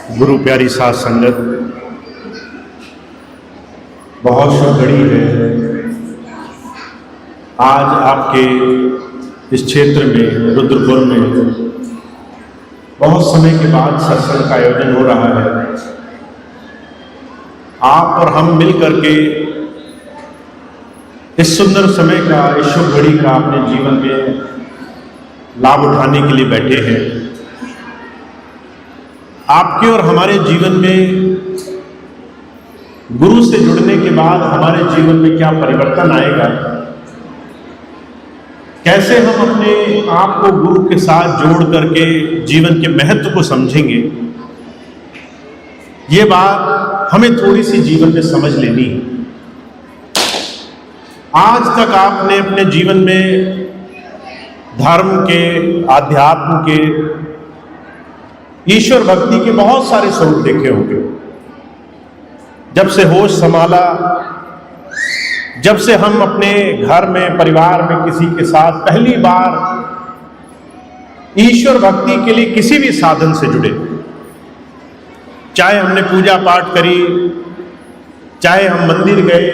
गुरु प्यारी साध संगत, बहुत शुभघड़ी है। आज आपके इस क्षेत्र में, रुद्रपुर में, बहुत समय के बाद सत्संग का आयोजन हो रहा है। आप और हम मिल करके इस सुंदर समय का, इस शुभ घड़ी का अपने जीवन में लाभ उठाने के लिए बैठे हैं। आपके और हमारे जीवन में गुरु से जुड़ने के बाद हमारे जीवन में क्या परिवर्तन आएगा, कैसे हम अपने आप को गुरु के साथ जोड़ करके जीवन के महत्व को समझेंगे, ये बात हमें थोड़ी सी जीवन में समझ लेनी है। आज तक आपने अपने जीवन में धर्म के, आध्यात्म के, ईश्वर भक्ति के बहुत सारे स्वरूप देखे होंगे। जब से होश संभाला, जब से हम अपने घर में, परिवार में किसी के साथ पहली बार ईश्वर भक्ति के लिए किसी भी साधन से जुड़े, चाहे हमने पूजा पाठ करी, चाहे हम मंदिर गए,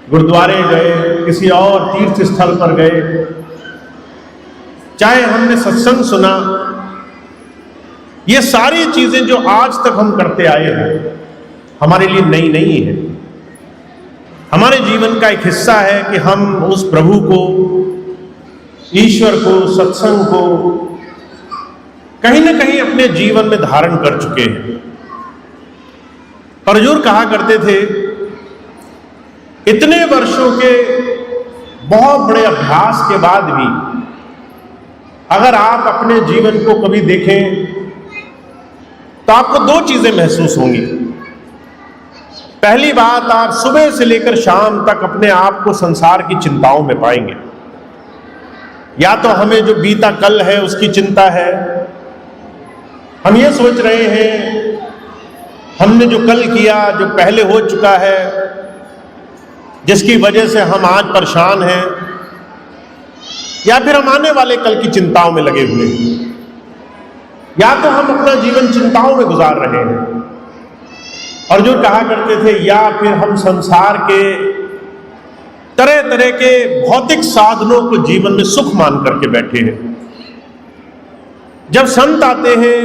गुरुद्वारे गए, किसी और तीर्थ स्थल पर गए, चाहे हमने सत्संग सुना, ये सारी चीजें जो आज तक हम करते आए हैं हमारे लिए नई नहीं है। हमारे जीवन का एक हिस्सा है कि हम उस प्रभु को, ईश्वर को, सत्संग को कहीं ना कहीं अपने जीवन में धारण कर चुके हैं। पर हजूर कहा करते थे, इतने वर्षों के बहुत बड़े अभ्यास के बाद भी अगर आप अपने जीवन को कभी देखें तो आपको दो चीजें महसूस होंगी। पहली बात, आप सुबह से लेकर शाम तक अपने आप को संसार की चिंताओं में पाएंगे। या तो हमें जो बीता कल है उसकी चिंता है, हम ये सोच रहे हैं हमने जो कल किया, जो पहले हो चुका है, जिसकी वजह से हम आज परेशान हैं, या फिर हम आने वाले कल की चिंताओं में लगे हुए हैं, या तो हम अपना जीवन चिंताओं में गुजार रहे हैं। और जो कहा करते थे, या फिर हम संसार के तरह तरह के भौतिक साधनों को जीवन में सुख मान करके बैठे हैं। जब संत आते हैं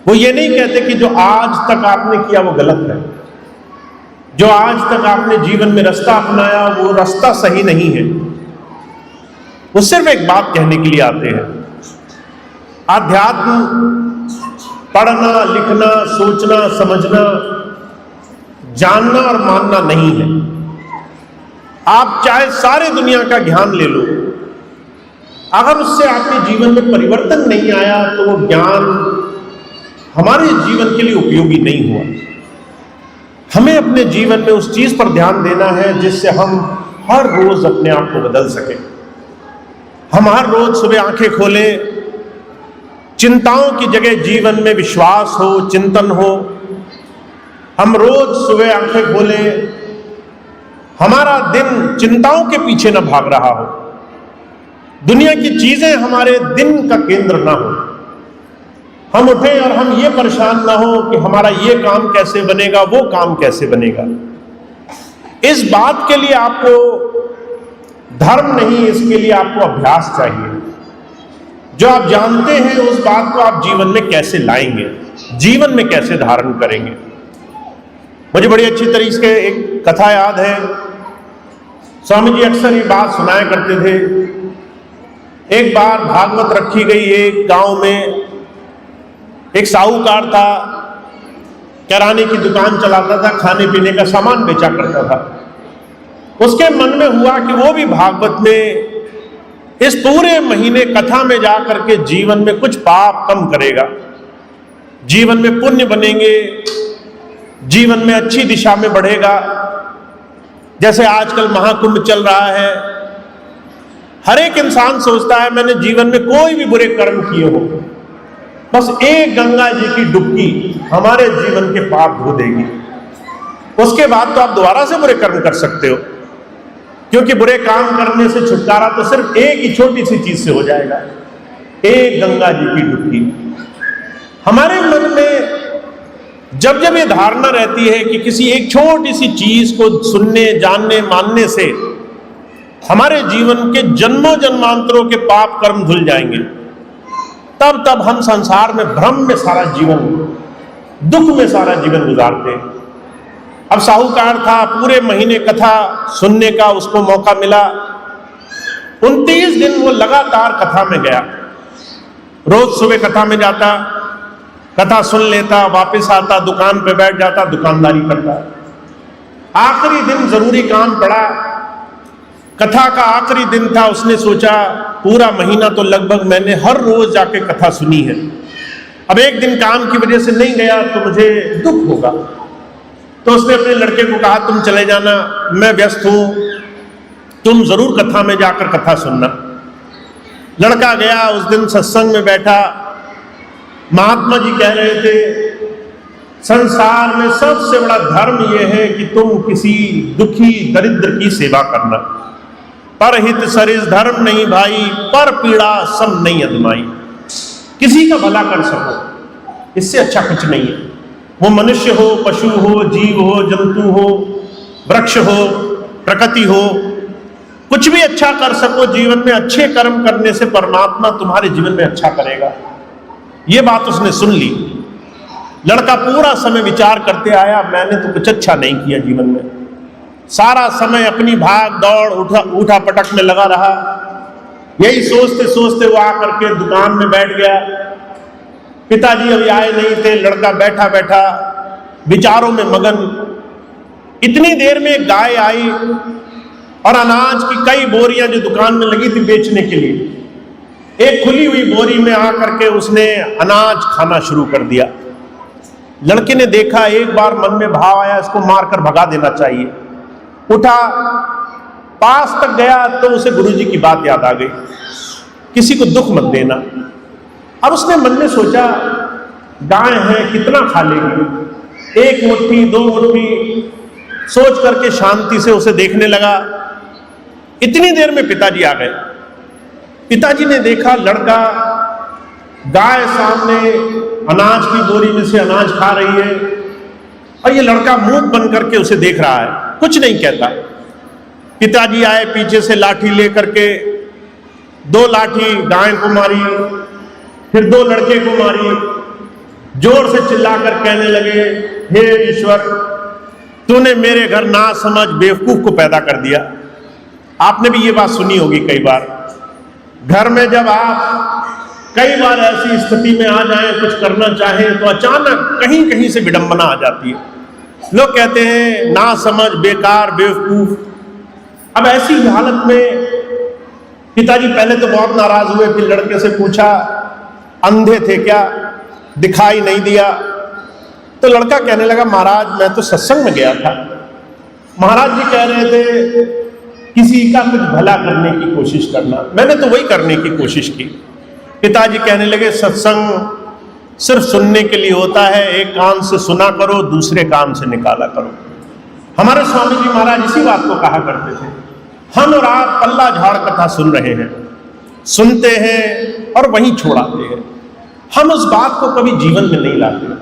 वो ये नहीं कहते कि जो आज तक आपने किया वो गलत है, जो आज तक आपने जीवन में रास्ता अपनाया वो रास्ता सही नहीं है। वो सिर्फ एक बात कहने के लिए आते हैं, आध्यात्म पढ़ना, लिखना, सोचना, समझना, जानना और मानना नहीं है। आप चाहे सारे दुनिया का ज्ञान ले लो, अगर उससे आपके जीवन में परिवर्तन नहीं आया तो वो ज्ञान हमारे जीवन के लिए उपयोगी नहीं हुआ। हमें अपने जीवन में उस चीज पर ध्यान देना है जिससे हम हर रोज अपने आप को बदल सकें। हम हर रोज सुबह आंखें खोलें, चिंताओं की जगह जीवन में विश्वास हो, चिंतन हो। हम रोज सुबह आंखें खोलें, हमारा दिन चिंताओं के पीछे न भाग रहा हो, दुनिया की चीजें हमारे दिन का केंद्र ना हो। हम उठें और हम ये परेशान ना हो कि हमारा ये काम कैसे बनेगा, वो काम कैसे बनेगा। इस बात के लिए आपको धर्म नहीं, इसके लिए आपको अभ्यास चाहिए। जो आप जानते हैं उस बात को आप जीवन में कैसे लाएंगे, जीवन में कैसे धारण करेंगे। मुझे बड़ी अच्छी तरीके से एक कथा याद है। स्वामी जी अक्सर ये बात सुनाया करते थे। एक बार भागवत रखी गई एक गांव में, एक साहूकार था, किराने की दुकान चलाता था, खाने पीने का सामान बेचा करता था। उसके मन में हुआ कि वो भी भागवत में इस पूरे महीने कथा में जाकर के जीवन में कुछ पाप कम करेगा, जीवन में पुण्य बनेंगे, जीवन में अच्छी दिशा में बढ़ेगा। जैसे आजकल महाकुंभ चल रहा है, हर एक इंसान सोचता है मैंने जीवन में कोई भी बुरे कर्म किए हो, बस एक गंगा जी की डुबकी हमारे जीवन के पाप धो देगी, उसके बाद तो आप दोबारा से बुरे कर्म कर सकते हो। क्योंकि बुरे काम करने से छुटकारा तो सिर्फ एक ही छोटी सी चीज से हो जाएगा, एक गंगा जी की डुबकी। हमारे मन में जब जब ये धारणा रहती है कि किसी एक छोटी सी चीज को सुनने, जानने, मानने से हमारे जीवन के जन्मों जन्मांतरों के पाप कर्म धुल जाएंगे, तब तब हम संसार में भ्रम में सारा जीवन, दुख में सारा जीवन गुजारते हैं। अब साहूकार था, पूरे महीने कथा सुनने का उसको मौका मिला। 29 दिन वो लगातार कथा में गया। रोज सुबह कथा में जाता, कथा सुन लेता, वापस आता, दुकान पे बैठ जाता, दुकानदारी करता। आखिरी दिन जरूरी काम पड़ा, कथा का आखिरी दिन था। उसने सोचा पूरा महीना तो लगभग मैंने हर रोज जाके कथा सुनी है, अब एक दिन काम की वजह से नहीं गया तो मुझे दुख होगा। तो उसने अपने लड़के को कहा तुम चले जाना, मैं व्यस्त हूं, तुम जरूर कथा में जाकर कथा सुनना। लड़का गया, उस दिन सत्संग में बैठा। महात्मा जी कह रहे थे संसार में सबसे बड़ा धर्म यह है कि तुम किसी दुखी दरिद्र की सेवा करना। परहित सरिस धर्म नहीं भाई, पर पीड़ा सम नहीं अदमाई। किसी का भला कर सको, इससे अच्छा कुछ नहीं है। वो मनुष्य हो, पशु हो, जीव हो, जंतु हो, वृक्ष हो, प्रकृति हो, कुछ भी अच्छा कर सको जीवन में। अच्छे कर्म करने से परमात्मा तुम्हारे जीवन में अच्छा करेगा। ये बात उसने सुन ली। लड़का पूरा समय विचार करते आया, मैंने तो कुछ अच्छा नहीं किया जीवन में। सारा समय अपनी भाग दौड़, उठा पटक में लगा रहा। यही सोचते सोचते वो आकर के दुकान में बैठ गया। पिताजी अभी आए नहीं थे। लड़का बैठा बैठा विचारों में मगन। इतनी देर में एक गाय आई और अनाज की कई बोरियां जो दुकान में लगी थी बेचने के लिए, एक खुली हुई बोरी में आकर के उसने अनाज खाना शुरू कर दिया। लड़के ने देखा, एक बार मन में भाव आया इसको मारकर भगा देना चाहिए। उठा, पास तक गया तो उसे गुरुजी की बात याद आ गई, किसी को दुख मत देना। अब उसने मन में सोचा गाय है, कितना खा लेगी, एक मुट्ठी, 2 मुट्ठी, सोच करके शांति से उसे देखने लगा। इतनी देर में पिताजी आ गए। पिताजी ने देखा लड़का गाय सामने अनाज की बोरी में से अनाज खा रही है और ये लड़का मूक बन करके उसे देख रहा है, कुछ नहीं कहता। पिताजी आए, पीछे से लाठी लेकर के 2 लाठी गाय को मारी, फिर 2 लड़के को मारी। जोर से चिल्लाकर कहने लगे, हे ईश्वर, तूने मेरे घर ना समझ बेवकूफ को पैदा कर दिया। आपने भी ये बात सुनी होगी कई बार। घर में जब आप कई बार ऐसी स्थिति में आ जाएं, कुछ करना चाहें, तो अचानक कहीं कहीं से विडंबना आ जाती है। लोग कहते हैं ना समझ, बेकार, बेवकूफ। अब ऐसी हालत में पिताजी पहले तो बहुत नाराज हुए, फिर लड़के से पूछा अंधे थे क्या, दिखाई नहीं दिया? तो लड़का कहने लगा महाराज मैं तो सत्संग में गया था, महाराज जी कह रहे थे किसी का कुछ भला करने की कोशिश करना, मैंने तो वही करने की कोशिश की। पिताजी कहने लगे सत्संग सिर्फ सुनने के लिए होता है, एक कान से सुना करो, दूसरे कान से निकाला करो। हमारे स्वामी जी महाराज इसी बात को कहा करते थे। हम और आप पल्ला झाड़ कथा सुन रहे हैं, सुनते हैं और वहीं छोड़ाते हैं। हम उस बात को कभी जीवन में नहीं लाते।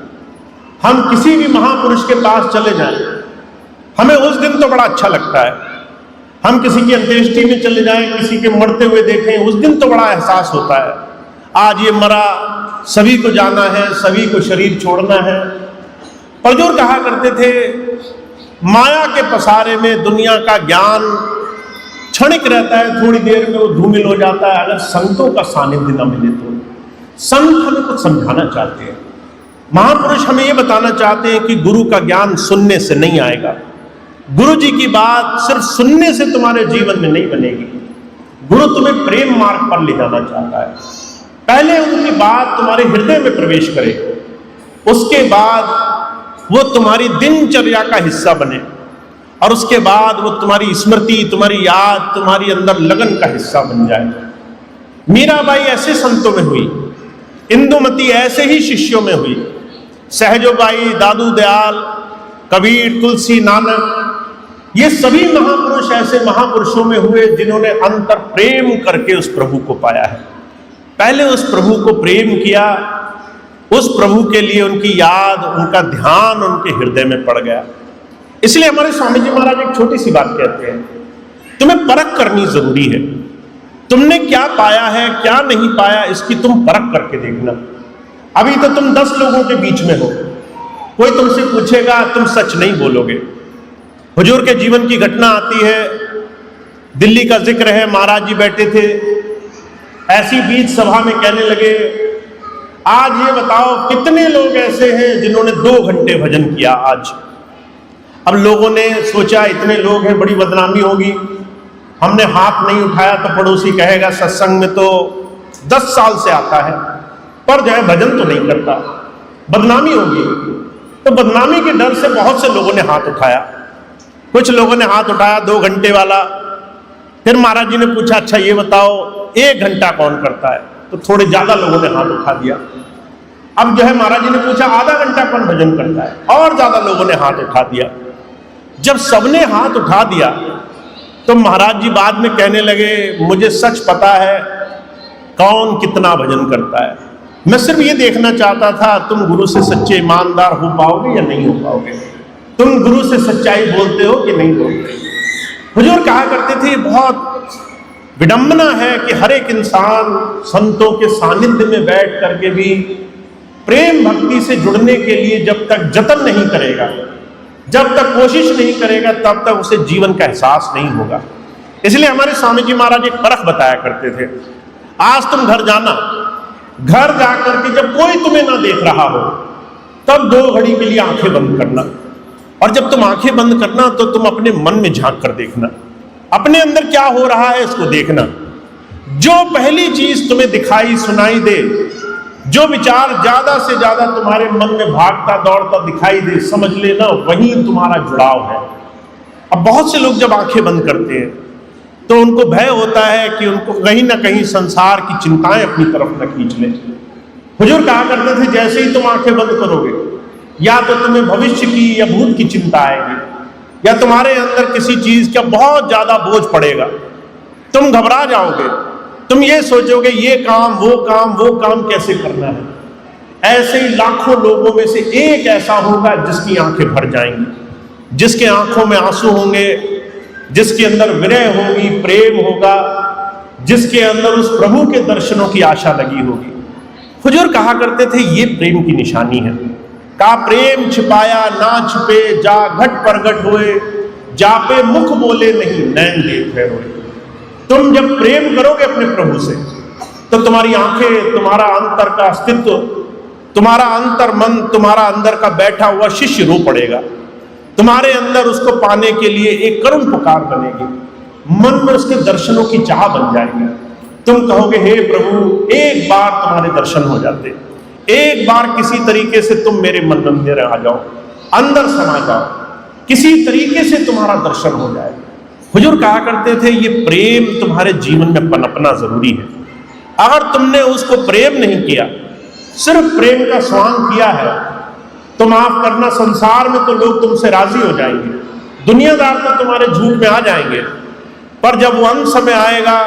हम किसी भी महापुरुष के पास चले जाएं, हमें उस दिन तो बड़ा अच्छा लगता है। हम किसी की अंत्येष्टि में चले जाएं, किसी के मरते हुए देखें, उस दिन तो बड़ा एहसास होता है, आज ये मरा, सभी को जाना है, सभी को शरीर छोड़ना है। प्रजोर कहा करते थे माया के पसारे में दुनिया का ज्ञान क्षणिक रहता है, थोड़ी देर में वो धूमिल हो जाता है। अगर संतों का सानिध्य न मिले तो संत हमें कुछ समझाना चाहते हैं, महापुरुष हमें ये बताना चाहते हैं कि गुरु का ज्ञान सुनने से नहीं आएगा। गुरु जी की बात सिर्फ सुनने से तुम्हारे जीवन में नहीं बनेगी। गुरु तुम्हें प्रेम मार्ग पर ले जाना चाहता है। पहले उनकी बात तुम्हारे हृदय में प्रवेश करे, उसके बाद वो तुम्हारी दिनचर्या का हिस्सा बने, और उसके बाद वो तुम्हारी स्मृति, तुम्हारी याद, तुम्हारी अंदर लगन का हिस्सा बन जाए। मीराबाई ऐसे संतों में हुई, इंदुमती ऐसे ही शिष्यों में हुई, सहजोबाई, दादू दयाल, कबीर, तुलसी, नानक, ये सभी महापुरुष ऐसे महापुरुषों में हुए जिन्होंने अंतर प्रेम करके उस प्रभु को पाया है। पहले उस प्रभु को प्रेम किया, उस प्रभु के लिए उनकी याद, उनका ध्यान उनके हृदय में पड़ गया। इसलिए हमारे स्वामी जी महाराज एक छोटी सी बात कहते हैं, तुम्हें परख करनी जरूरी है। तुमने क्या पाया है, क्या नहीं पाया, इसकी तुम परख करके देखना। अभी तो तुम 10 लोगों के बीच में हो, कोई तुमसे पूछेगा, तुम सच नहीं बोलोगे। हुजूर के जीवन की घटना आती है, दिल्ली का जिक्र है, महाराज जी बैठे थे, ऐसी बीच सभा में कहने लगे, आज ये बताओ कितने लोग ऐसे हैं जिन्होंने 2 घंटे भजन किया आज। अब लोगों ने सोचा इतने लोग हैं, बड़ी बदनामी होगी, हमने हाथ नहीं उठाया तो पड़ोसी कहेगा सत्संग में तो 10 साल से आता है पर जो है भजन तो नहीं करता, बदनामी होगी। तो बदनामी के डर से बहुत से लोगों ने हाथ उठाया। कुछ लोगों ने हाथ उठाया 2 घंटे वाला। फिर महाराज जी ने पूछा, अच्छा ये बताओ 1 घंटा कौन करता है? तो थोड़े ज्यादा लोगों ने हाथ उठा दिया। अब जो है महाराज जी ने पूछा, आधा घंटा कौन भजन करता है? और ज्यादा लोगों ने हाथ उठा दिया। जब सबने हाथ उठा दिया तो महाराज जी बाद में कहने लगे, मुझे सच पता है कौन कितना भजन करता है, मैं सिर्फ ये देखना चाहता था तुम गुरु से सच्चे ईमानदार हो पाओगे या नहीं हो पाओगे, तुम गुरु से सच्चाई बोलते हो कि नहीं बोलते। हुजूर कहा करते थे, बहुत विडंबना है कि हर एक इंसान संतों के सानिध्य में बैठ करके भी प्रेम भक्ति से जुड़ने के लिए जब तक जतन नहीं करेगा, जब तक कोशिश नहीं करेगा, तब तक उसे जीवन का एहसास नहीं होगा। इसलिए हमारे स्वामी जी महाराज एक परख बताया करते थे, आज तुम घर जाना, घर जाकर के जब कोई तुम्हें ना देख रहा हो तब 2 घड़ी के लिए आंखें बंद करना, और जब तुम आंखें बंद करना तो तुम अपने मन में झांक कर देखना, अपने अंदर क्या हो रहा है इसको देखना। जो पहली चीज तुम्हें दिखाई सुनाई दे, जो विचार ज्यादा से ज्यादा तुम्हारे मन में भागता दौड़ता दिखाई दे, समझ लेना वही तुम्हारा जुड़ाव है। अब बहुत से लोग जब आंखें बंद करते हैं तो उनको भय होता है कि उनको कहीं ना कहीं संसार की चिंताएं अपनी तरफ न खींच लें। हुजूर कहा करते थे, जैसे ही तुम आंखें बंद करोगे या तो तुम्हें भविष्य की या भूत की चिंता आएगी, या तुम्हारे अंदर किसी चीज का बहुत ज्यादा बोझ पड़ेगा, तुम घबरा जाओगे, तुम ये सोचोगे ये काम वो काम कैसे करना है। ऐसे ही लाखों लोगों में से एक ऐसा होगा जिसकी आंखें भर जाएंगी, जिसके आंखों में आंसू होंगे, जिसके अंदर विरह होगी, प्रेम होगा, जिसके अंदर उस प्रभु के दर्शनों की आशा लगी होगी। हुजूर कहा करते थे, ये प्रेम की निशानी है। का प्रेम छिपाया ना छिपे, जा घट प्रगट हुए, जा पे मुख बोले नहीं नैन देखे रोए। तुम जब प्रेम करोगे अपने प्रभु से तो तुम्हारी आंखें, तुम्हारा अंतर का अस्तित्व, तुम्हारा अंतर मन, तुम्हारा अंदर का बैठा हुआ शिष्य रो पड़ेगा। तुम्हारे अंदर उसको पाने के लिए एक करुण पुकार बनेगी, मन में उसके दर्शनों की चाह बन जाएगी। तुम कहोगे, हे प्रभु एक बार तुम्हारे दर्शन हो जाते, एक बार किसी तरीके से तुम मेरे मन मंदिर आ जाओ, अंदर समा जाओ, किसी तरीके से तुम्हारा दर्शन हो जाए। हुजूर कहा करते थे, ये प्रेम तुम्हारे जीवन में पनपना जरूरी है। अगर तुमने उसको प्रेम नहीं किया, सिर्फ प्रेम का स्वांग किया है, तो माफ करना, संसार में तो लोग तुमसे राजी हो जाएंगे, दुनियादार तो तुम्हारे झूठ में आ जाएंगे, पर जब वो अंत समय आएगा,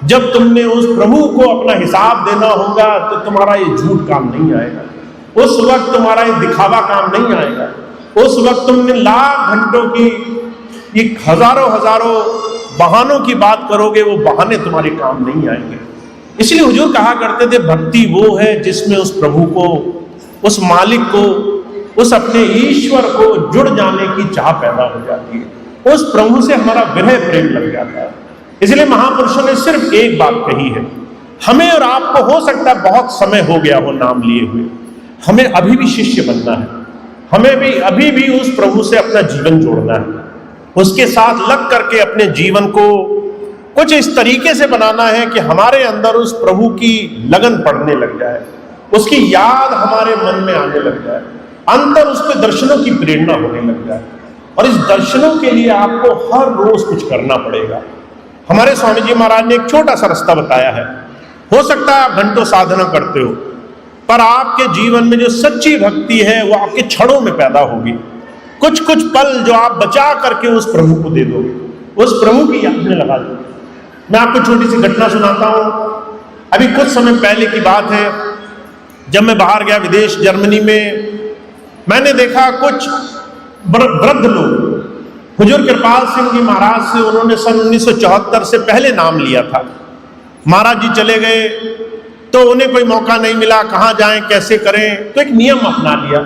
जब तुमने उस प्रभु को अपना हिसाब देना होगा, तो तुम्हारा ये झूठ काम नहीं आएगा। उस वक्त तुम्हारा ये दिखावा काम नहीं आएगा। उस वक्त तुमने लाख घंटों की, ये हजारों बहानों की बात करोगे, वो बहाने तुम्हारे काम नहीं आएंगे। इसलिए हुजूर कहा करते थे, भक्ति वो है जिसमें उस प्रभु को, उस मालिक को, उस अपने ईश्वर को जुड़ जाने की चाह पैदा हो जाती है। उस प्रभु से हमारा विरह प्रेम लग जाता है। इसलिए महापुरुषों ने सिर्फ एक बात कही है, हमें और आपको हो सकता है बहुत समय हो गया हो नाम लिए हुए, हमें अभी भी शिष्य बनना है, हमें भी अभी भी उस प्रभु से अपना जीवन जोड़ना है, उसके साथ लग करके अपने जीवन को कुछ इस तरीके से बनाना है कि हमारे अंदर उस प्रभु की लगन पड़ने लग जाए, उसकी याद हमारे मन में आने लग जाए, अंतर उसके दर्शनों की प्रेरणा होने लग जाए। और इस दर्शनों के लिए आपको हर रोज कुछ करना पड़ेगा। हमारे स्वामी जी महाराज ने एक छोटा सा रास्ता बताया है। हो सकता है आप घंटों साधना करते हो, पर आपके जीवन में जो सच्ची भक्ति है वो आपके क्षणों में पैदा होगी। कुछ कुछ पल जो आप बचा करके उस प्रभु को दे दोगे, उस प्रभु की याद में लगा दोगे। मैं आपको छोटी सी घटना सुनाता हूं। अभी कुछ समय पहले की बात है, जब मैं बाहर गया विदेश जर्मनी में, मैंने देखा कुछ वृद्ध लोग, हुजूर कृपाल सिंह जी महाराज से उन्होंने सन 1974 से पहले नाम लिया था। महाराज जी चले गए तो उन्हें कोई मौका नहीं मिला, कहाँ जाएं कैसे करें, तो एक नियम अपना लिया।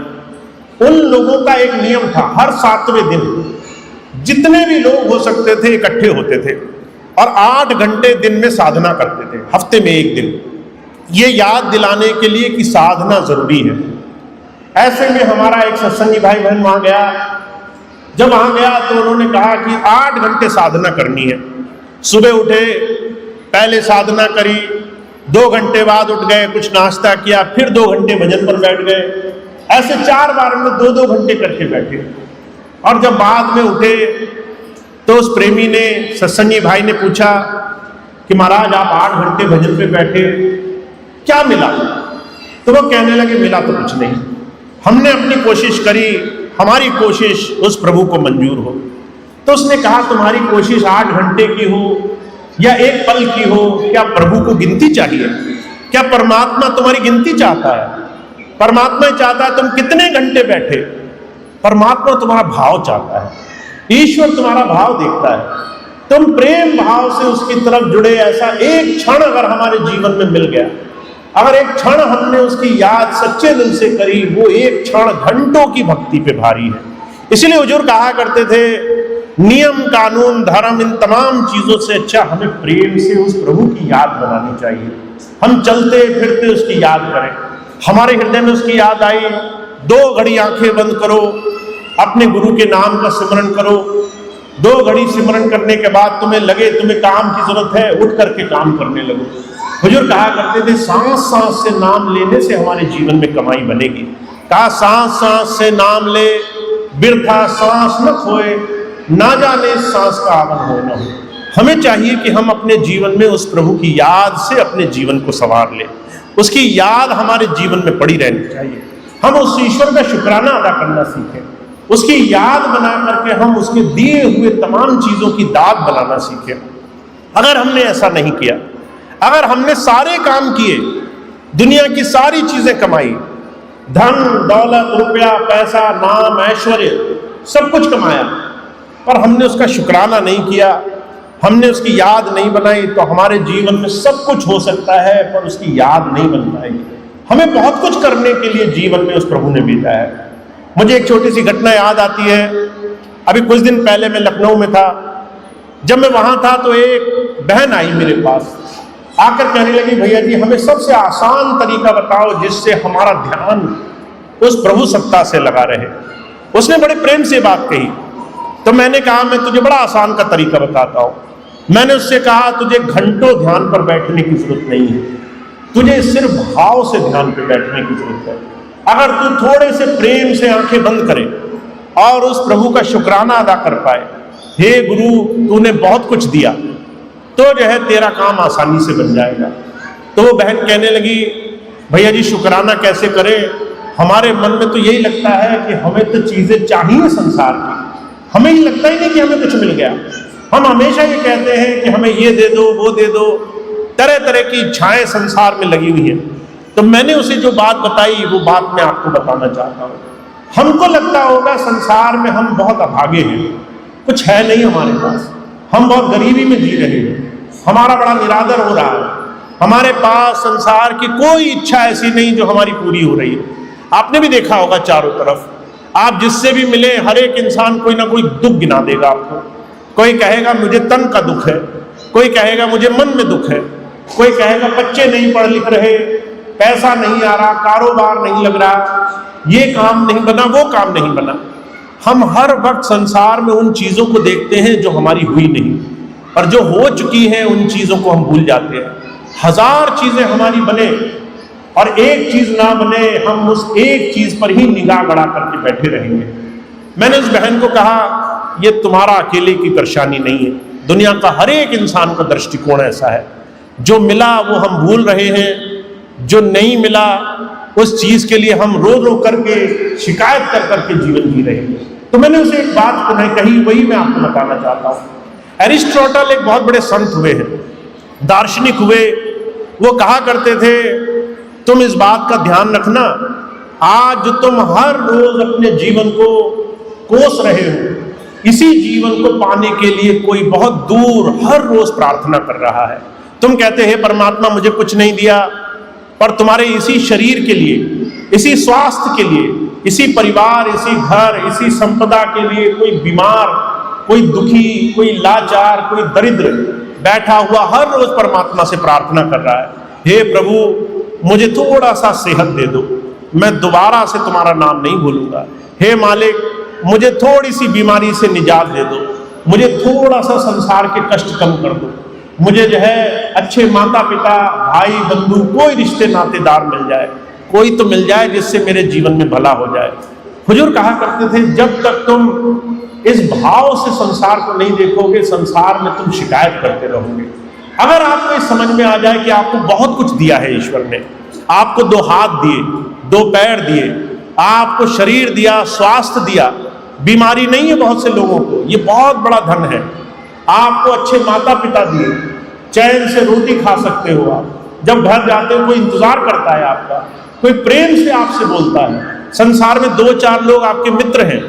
उन लोगों का एक नियम था, हर 7वें दिन जितने भी लोग हो सकते थे इकट्ठे होते थे और 8 घंटे दिन में साधना करते थे, हफ्ते में एक दिन, ये याद दिलाने के लिए कि साधना जरूरी है। ऐसे में हमारा एक सत्संगी भाई बहन वहां गया। जब वहां गया तो उन्होंने कहा कि 8 घंटे साधना करनी है। सुबह उठे, पहले साधना करी, 2 घंटे बाद उठ गए, कुछ नाश्ता किया, फिर 2 घंटे भजन पर बैठ गए। ऐसे 4 बार में 2-2 घंटे करके बैठे। और जब बाद में उठे तो उस प्रेमी ने, सत्संगी भाई ने पूछा कि महाराज आप 8 घंटे भजन पे बैठे, क्या मिला? तो वो कहने लगे मिला तो कुछ नहीं, हमने अपनी कोशिश करी, हमारी कोशिश उस प्रभु को मंजूर हो। तो उसने कहा तुम्हारी कोशिश 8 घंटे की हो या 1 पल की हो, क्या प्रभु को गिनती चाहिए? क्या परमात्मा तुम्हारी गिनती चाहता है? परमात्मा चाहता है तुम कितने घंटे बैठे। परमात्मा तुम्हारा भाव चाहता है, ईश्वर तुम्हारा भाव देखता है। तुम प्रेम भाव से उसकी तरफ जुड़े, ऐसा एक क्षण अगर हमारे जीवन में मिल गया, अगर एक क्षण हमने उसकी याद सच्चे दिल से करी, वो एक क्षण घंटों की भक्ति पे भारी है। इसलिए हुजूर कहा करते थे, नियम कानून धर्म इन तमाम चीजों से अच्छा हमें प्रेम से उस प्रभु की याद बनानी चाहिए। हम चलते फिरते उसकी याद करें, हमारे हृदय में उसकी याद आई, 2 घड़ी आंखें बंद करो, अपने गुरु के नाम का सिमरन करो। 2 घड़ी सिमरन करने के बाद तुम्हें लगे तुम्हें काम की जरूरत है, उठ करके काम करने लगो। हुजूर कहा करते थे, सांस सांस से नाम लेने से हमारे जीवन में कमाई बनेगी। कहा सांस सांस से नाम ले, बिरथा सांस न खोए, ना जाने सांस का आवन हो न हो। हमें चाहिए कि हम अपने जीवन में उस प्रभु की याद से अपने जीवन को संवार लें, उसकी याद हमारे जीवन में पड़ी रहनी चाहिए। हम उस ईश्वर का शुक्राना अदा करना सीखें, उसकी याद बना करके हम उसके दिए हुए तमाम चीजों की दाद बनाना सीखें। अगर हमने ऐसा नहीं किया, अगर हमने सारे काम किए, दुनिया की सारी चीजें कमाई, धन दौलत रुपया पैसा नाम ऐश्वर्य सब कुछ कमाया, पर हमने उसका शुक्राना नहीं किया, हमने उसकी याद नहीं बनाई, तो हमारे जीवन में सब कुछ हो सकता है पर उसकी याद नहीं बन पाएगी। हमें बहुत कुछ करने के लिए जीवन में उस प्रभु ने भेजा है। मुझे एक छोटी सी घटना याद आती है। अभी कुछ दिन पहले मैं लखनऊ में था। जब मैं वहां था तो एक बहन आई मेरे पास, आकर कहने लगी, भैया जी हमें सबसे आसान तरीका बताओ जिससे हमारा ध्यान उस प्रभु सत्ता से लगा रहे। उसने बड़े प्रेम से बात कही, तो मैंने कहा मैं तुझे बड़ा आसान का तरीका बताता हूँ। मैंने उससे कहा तुझे घंटों ध्यान पर बैठने की जरूरत नहीं है, तुझे सिर्फ भाव से ध्यान पर बैठने की जरूरत है। अगर तू थोड़े से प्रेम से आंखें बंद करे और उस प्रभु का शुक्राना अदा कर पाए, हे गुरु तूने बहुत कुछ दिया, तो जो है तेरा काम आसानी से बन जाएगा। तो वो बहन कहने लगी, भैया जी शुक्राना कैसे करें? हमारे मन में तो यही लगता है कि हमें तो चीजें चाहिए संसार की, हमें ही लगता ही नहीं कि हमें कुछ मिल गया। हम हमेशा ये कहते हैं कि हमें ये दे दो वो दे दो, तरह तरह की इच्छाएं संसार में लगी हुई हैं। तो मैंने उसे जो बात बताई वो बात मैं आपको बताना चाहता हूँ। हमको लगता होगा संसार में हम बहुत अभागे हैं, कुछ है नहीं हमारे पास, हम बहुत गरीबी में जी रहे हैं, हमारा बड़ा निरादर हो रहा है, हमारे पास संसार की कोई इच्छा ऐसी नहीं जो हमारी पूरी हो रही है। आपने भी देखा होगा चारों तरफ, आप जिससे भी मिले हर एक इंसान कोई ना कोई दुख गिना देगा आपको। कोई कहेगा मुझे तन का दुख है, कोई कहेगा मुझे मन में दुख है, कोई कहेगा बच्चे नहीं पढ़ लिख रहे, पैसा नहीं आ रहा, कारोबार नहीं लग रहा, ये काम नहीं बना वो काम नहीं बना। हम हर वक्त संसार में उन चीजों को देखते हैं जो हमारी हुई नहीं, और जो हो चुकी हैं उन चीजों को हम भूल जाते हैं। 1000 चीजें हमारी बने और एक चीज ना बने, हम उस एक चीज पर ही निगाह गड़ा करके बैठे रहेंगे। मैंने उस बहन को कहा ये तुम्हारा अकेले की परेशानी नहीं है, दुनिया का हर एक इंसान का दृष्टिकोण ऐसा है। जो मिला वो हम भूल रहे हैं, जो नहीं मिला उस चीज के लिए हम रो रो करके शिकायत कर करके जीवन जी रहे हैं। तो मैंने उसे एक बात पुनः कही, वही मैं आपको बताना चाहता हूँ। एरिस्टोटल एक बहुत बड़े संत हुए हैं, दार्शनिक हुए। वो कहा करते थे तुम इस बात का ध्यान रखना, आज जो तुम हर रोज अपने जीवन को कोस रहे हो, इसी जीवन को पाने के लिए कोई बहुत दूर हर रोज प्रार्थना कर रहा है। तुम कहते हैं परमात्मा मुझे कुछ नहीं दिया, पर तुम्हारे इसी शरीर के लिए, इसी स्वास्थ्य के लिए, इसी परिवार, इसी घर, इसी संपदा के लिए कोई बीमार, कोई दुखी, कोई लाचार, कोई दरिद्र बैठा हुआ हर रोज परमात्मा से प्रार्थना कर रहा है, हे प्रभु मुझे थोड़ा सा सेहत दे दो, मैं दोबारा से तुम्हारा नाम नहीं भूलूंगा। हे मालिक मुझे थोड़ी सी बीमारी से निजात दे दो, मुझे थोड़ा सा संसार के कष्ट कम कर दो, मुझे जो है अच्छे माता पिता, भाई बंधु, कोई रिश्ते नातेदार मिल जाए, कोई तो मिल जाए जिससे मेरे जीवन में भला हो जाए। हुजूर कहा करते थे जब तक तुम इस भाव से संसार को नहीं देखोगे, संसार में तुम शिकायत करते रहोगे। अगर आपको इस समझ में आ जाए कि आपको बहुत कुछ दिया है ईश्वर ने, आपको 2 हाथ दिए, 2 पैर दिए, आपको शरीर दिया, स्वास्थ्य दिया, बीमारी नहीं है बहुत से लोगों को, ये बहुत बड़ा धन है। आपको अच्छे माता पिता दिए, चैन से रोटी खा सकते हो, आप जब घर जाते हो कोई इंतजार करता है आपका, कोई प्रेम से आपसे बोलता है, संसार में 2-4 लोग आपके मित्र हैं।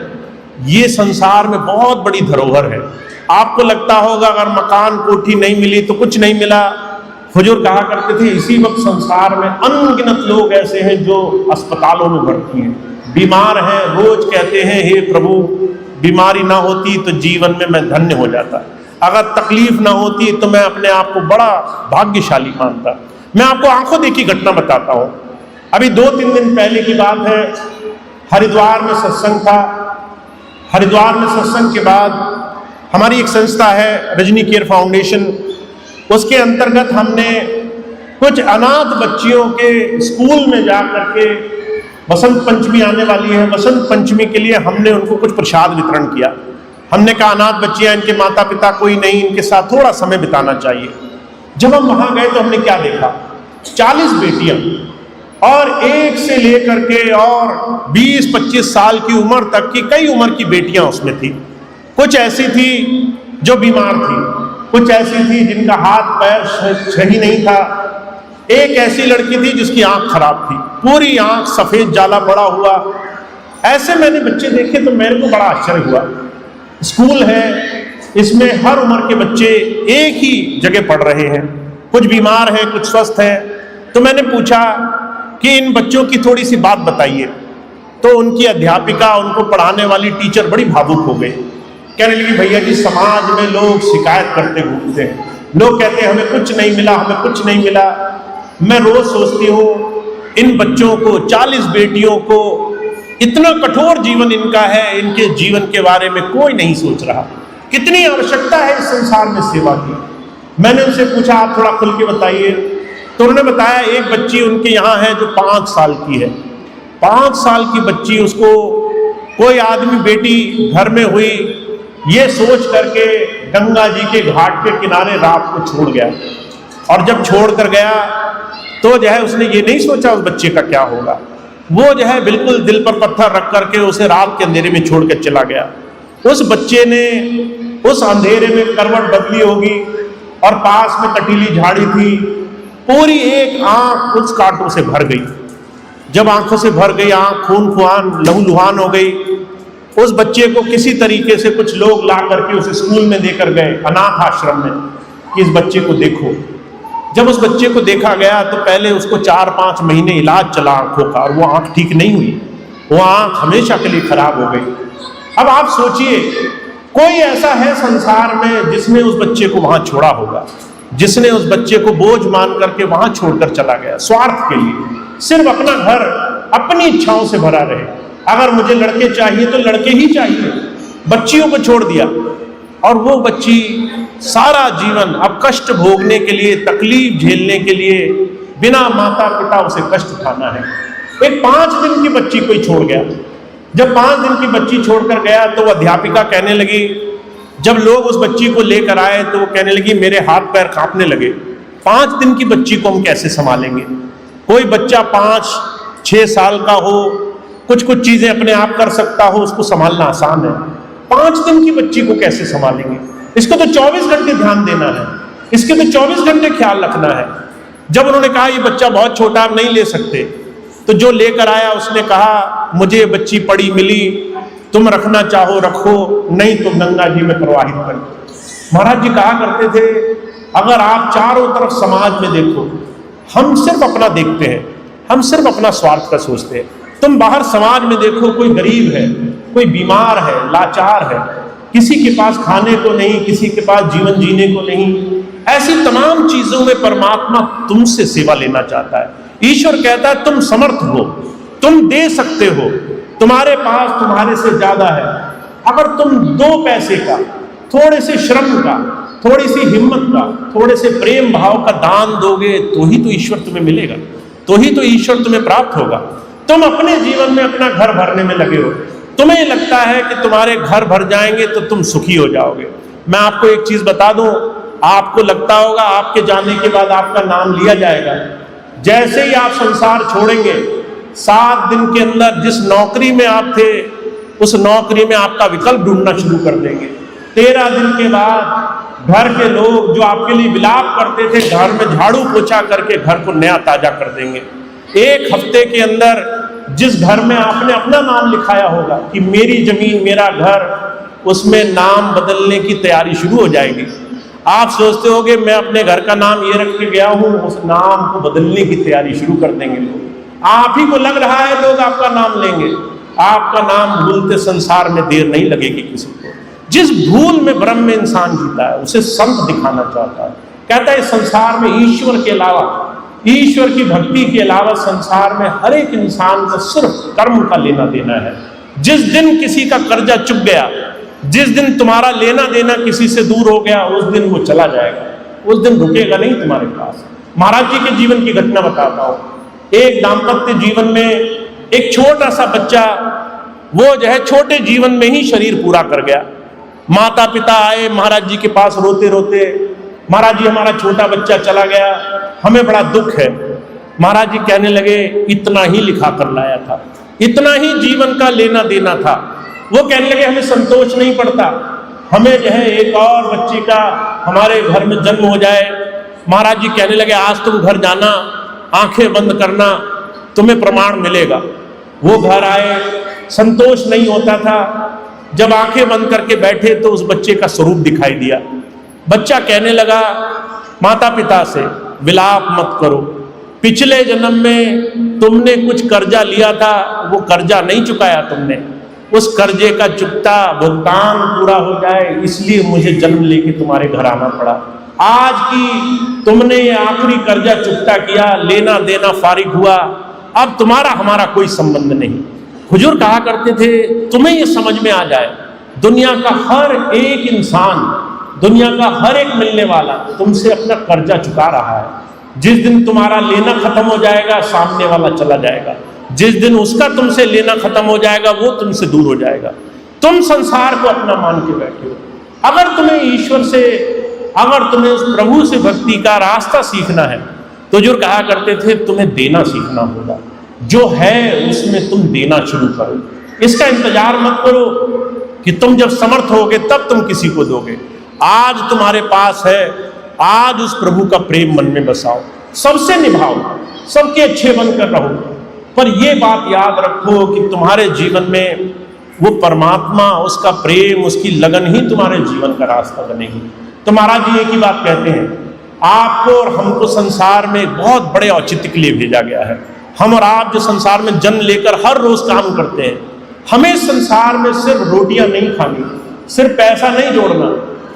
ये संसार में बहुत बड़ी धरोहर है। आपको लगता होगा अगर मकान कोठी नहीं मिली तो कुछ नहीं मिला। हुजूर कहा करते थे इसी वक्त संसार में अनगिनत लोग ऐसे हैं जो अस्पतालों में भर्ती हैं, बीमार हैं, रोज कहते हैं हे प्रभु बीमारी ना होती तो जीवन में मैं धन्य हो जाता, अगर तकलीफ ना होती तो मैं अपने आप को बड़ा भाग्यशाली मानता। मैं आपको आंखों देखी घटना बताता हूँ। अभी 2-3 दिन पहले की बात है, हरिद्वार में सत्संग था। हरिद्वार में सत्संग के बाद हमारी एक संस्था है रजनी केयर फाउंडेशन, उसके अंतर्गत हमने कुछ अनाथ बच्चियों के स्कूल में जा करके, बसंत पंचमी आने वाली है, बसंत पंचमी के लिए हमने उनको कुछ प्रसाद वितरण किया। हमने कहा अनाथ बच्चियां, इनके माता पिता कोई नहीं, इनके साथ थोड़ा समय बिताना चाहिए। जब हम वहां गए तो हमने क्या देखा, 40 बेटियां और 1 से लेकर के और 20-25 साल की उम्र तक की कई उम्र की बेटियां उसमें थी। कुछ ऐसी थी जो बीमार थी, कुछ ऐसी थी जिनका हाथ पैर सही नहीं था, एक ऐसी लड़की थी जिसकी आंख खराब थी, पूरी आंख सफेद जाला पड़ा हुआ। ऐसे मैंने बच्चे देखे तो मेरे को बड़ा आश्चर्य हुआ। स्कूल है, इसमें हर उम्र के बच्चे एक ही जगह पढ़ रहे हैं, कुछ बीमार हैं, कुछ स्वस्थ हैं। तो मैंने पूछा कि इन बच्चों की थोड़ी सी बात बताइए। तो उनकी अध्यापिका, उनको पढ़ाने वाली टीचर बड़ी भावुक हो गई, कहने लगी भैया जी समाज में लोग शिकायत करते घूमते हैं, लोग कहते हैं हमें कुछ नहीं मिला, हमें कुछ नहीं मिला। मैं रोज सोचती हूँ इन बच्चों को, 40 बेटियों को, इतना कठोर जीवन इनका है, इनके जीवन के बारे में कोई नहीं सोच रहा, कितनी आवश्यकता है इस संसार में सेवा की। मैंने उनसे पूछा आप थोड़ा खुल के बताइए। तो उन्होंने बताया एक बच्ची उनके यहाँ है जो 5 साल की है। 5 साल की बच्ची, उसको कोई आदमी बेटी घर में हुई, ये सोच करके गंगा जी के घाट के किनारे रात को छोड़ गया। और जब छोड़ कर गया तो जो है उसने ये नहीं सोचा उस बच्चे का क्या होगा, वो जो है बिल्कुल दिल पर पत्थर रख करके उसे रात के अंधेरे में छोड़ कर चला गया। उस बच्चे ने उस अंधेरे में करवट बदली होगी और पास में कटीली झाड़ी थी, पूरी एक आंख उस कांटों से भर गई। जब आंखों से भर गई, आंख खून खुआन लहूलुहान हो गई। उस बच्चे को किसी तरीके से कुछ लोग ला करके उसे स्कूल में देकर गए, अनाथ आश्रम में, कि इस बच्चे को देखो। जब उस बच्चे को देखा गया तो पहले उसको 4-5 महीने इलाज चला आंखों का, और वो आंख ठीक नहीं हुई, वो आंख हमेशा के लिए खराब हो गई। अब आप सोचिए कोई ऐसा है संसार में जिसने उस बच्चे को वहां छोड़ा होगा, जिसने उस बच्चे को बोझ मान करके वहां छोड़कर चला गया स्वार्थ के लिए, सिर्फ अपना घर अपनी इच्छाओं से भरा रहे। अगर मुझे लड़के चाहिए तो लड़के ही चाहिए, बच्चियों को छोड़ दिया। और वो बच्ची सारा जीवन अब कष्ट भोगने के लिए, तकलीफ झेलने के लिए, बिना माता पिता उसे कष्ट उठाना है। एक 5 दिन की बच्ची कोई छोड़ गया। जब 5 दिन की बच्ची छोड़कर गया तो वो अध्यापिका कहने लगी, जब लोग उस बच्ची को लेकर आए तो वो कहने लगी मेरे हाथ पैर कांपने लगे, 5 दिन की बच्ची को हम कैसे संभालेंगे। कोई बच्चा 5-6 साल का हो, कुछ कुछ चीजें अपने आप कर सकता हो, उसको संभालना आसान है, 5 दिन की बच्ची को कैसे संभालेंगे। इसको तो 24 घंटे ध्यान देना है, इसके तो 24 घंटे ख्याल रखना है। जब उन्होंने कहा ये बच्चा बहुत छोटा, आप नहीं ले सकते, तो जो लेकर आया उसने कहा मुझे ये बच्ची पड़ी मिली, तुम रखना चाहो रखो, नहीं तो गंगा जी में प्रवाहित कर दो। महाराज जी कहा करते थे, अगर आप चारों तरफ समाज में देखो, हम सिर्फ अपना देखते हैं, हम सिर्फ अपना स्वार्थ का सोचते हैं। तुम बाहर समाज में देखो, कोई गरीब है, कोई बीमार है, लाचार है, किसी के पास खाने को नहीं, किसी के पास जीवन जीने को नहीं, ऐसी तमाम चीजों में परमात्मा तुमसे सेवा लेना चाहता है। ईश्वर कहता है तुम समर्थ हो, तुम दे सकते हो, तुम्हारे पास तुम्हारे से ज्यादा है। अगर तुम 2 पैसे का, थोड़े से श्रम का, थोड़ी सी हिम्मत का, थोड़े से प्रेम भाव का दान दोगे तो ही तो ईश्वर तुम्हें मिलेगा, तो ही तो ईश्वर तुम्हें प्राप्त होगा। तुम अपने जीवन में अपना घर भरने में लगे हो, तुम्हें लगता है कि तुम्हारे घर भर जाएंगे तो तुम सुखी हो जाओगे। मैं आपको एक चीज बता दूं, आपको लगता होगा आपके जाने के बाद आपका नाम लिया जाएगा। जैसे ही आप संसार छोड़ेंगे, 7 दिन के अंदर जिस नौकरी में आप थे, उस नौकरी में आपका विकल्प ढूंढना शुरू कर देंगे। 13 दिन के बाद घर के लोग जो आपके लिए विलाप करते थे, घर में झाड़ू पोछा करके घर को नया ताजा कर देंगे। 1 हफ्ते के अंदर जिस घर में आपने अपना नाम लिखाया होगा कि मेरी जमीन मेरा घर, उसमें नाम बदलने की तैयारी शुरू हो जाएगी। आप सोचते होगे मैं अपने घर का नाम ये रख के गया हूं, उस नाम को बदलने की तैयारी शुरू कर देंगे लोग। आप ही को लग रहा है लोग आपका नाम लेंगे, आपका नाम भूलते संसार में देर नहीं लगेगी किसी को। जिस भूल में भ्रम में इंसान जीता है उसे संत दिखाना चाहता है। कहता है संसार में ईश्वर के अलावा, ईश्वर की भक्ति के अलावा संसार में हर एक इंसान को सिर्फ कर्म का लेना देना है। जिस दिन किसी का कर्जा चुक गया, जिस दिन तुम्हारा लेना देना किसी से दूर हो गया, उस दिन वो चला जाएगा, उस दिन रुकेगा नहीं तुम्हारे पास। महाराज जी के जीवन की घटना बताता हूं। एक दाम्पत्य जीवन में एक छोटा सा बच्चा, वो जो है छोटे जीवन में ही शरीर पूरा कर गया। माता पिता आए महाराज जी के पास रोते रोते, महाराज जी हमारा छोटा बच्चा चला गया, हमें बड़ा दुख है। महाराज जी कहने लगे इतना ही लिखा कर लाया था, इतना ही जीवन का लेना देना था। वो कहने लगे हमें संतोष नहीं पड़ता, हमें जो है एक और बच्चे का हमारे घर में जन्म हो जाए। महाराज जी कहने लगे आज तुम घर जाना, आंखें बंद करना, तुम्हें प्रमाण मिलेगा। वो घर आए, संतोष नहीं होता था। जब आंखें बंद करके बैठे तो उस बच्चे का स्वरूप दिखाई दिया। बच्चा कहने लगा माता पिता से विलाप मत करो, पिछले जन्म में तुमने कुछ कर्जा लिया था, वो कर्जा नहीं चुकाया तुमने, उस कर्जे का चुकता भुगतान पूरा हो जाए इसलिए मुझे जन्म लेके तुम्हारे घर आना पड़ा। आज की तुमने ये आखिरी कर्जा चुकता किया, लेना देना फारिग हुआ, अब तुम्हारा हमारा कोई संबंध नहीं। हुजूर कहा करते थे तुम्हें ये समझ में आ जाए, दुनिया का हर एक इंसान, दुनिया का हर एक मिलने वाला तुमसे अपना कर्जा चुका रहा है। जिस दिन तुम्हारा लेना खत्म हो जाएगा, सामने वाला चला जाएगा। जिस दिन उसका तुमसे लेना खत्म हो जाएगा, वो तुमसे दूर हो जाएगा। तुम संसार को अपना मान के बैठे हो। अगर तुम्हें ईश्वर से, अगर तुम्हें उस प्रभु से भक्ति का रास्ता सीखना है तो जो कहा करते थे तुम्हें देना सीखना होगा। जो है उसमें तुम देना शुरू करो। इसका इंतजार मत करो कि तुम जब समर्थ होगे तब तुम किसी को दोगे। आज तुम्हारे पास है, आज उस प्रभु का प्रेम मन में बसाओ, सबसे निभाओ, सबके अच्छे बनकर रहो। पर ये बात याद रखो कि तुम्हारे जीवन में वो परमात्मा, उसका प्रेम, उसकी लगन ही तुम्हारे जीवन का रास्ता बनेगी। तो महाराज जी एक ही बात कहते हैं, आपको और हमको संसार में बहुत बड़े औचित्य के लिए भेजा गया है। हम और आप जो संसार में जन्म लेकर हर रोज काम करते हैं, हमें संसार में सिर्फ रोटियां नहीं खानी, सिर्फ पैसा नहीं जोड़ना,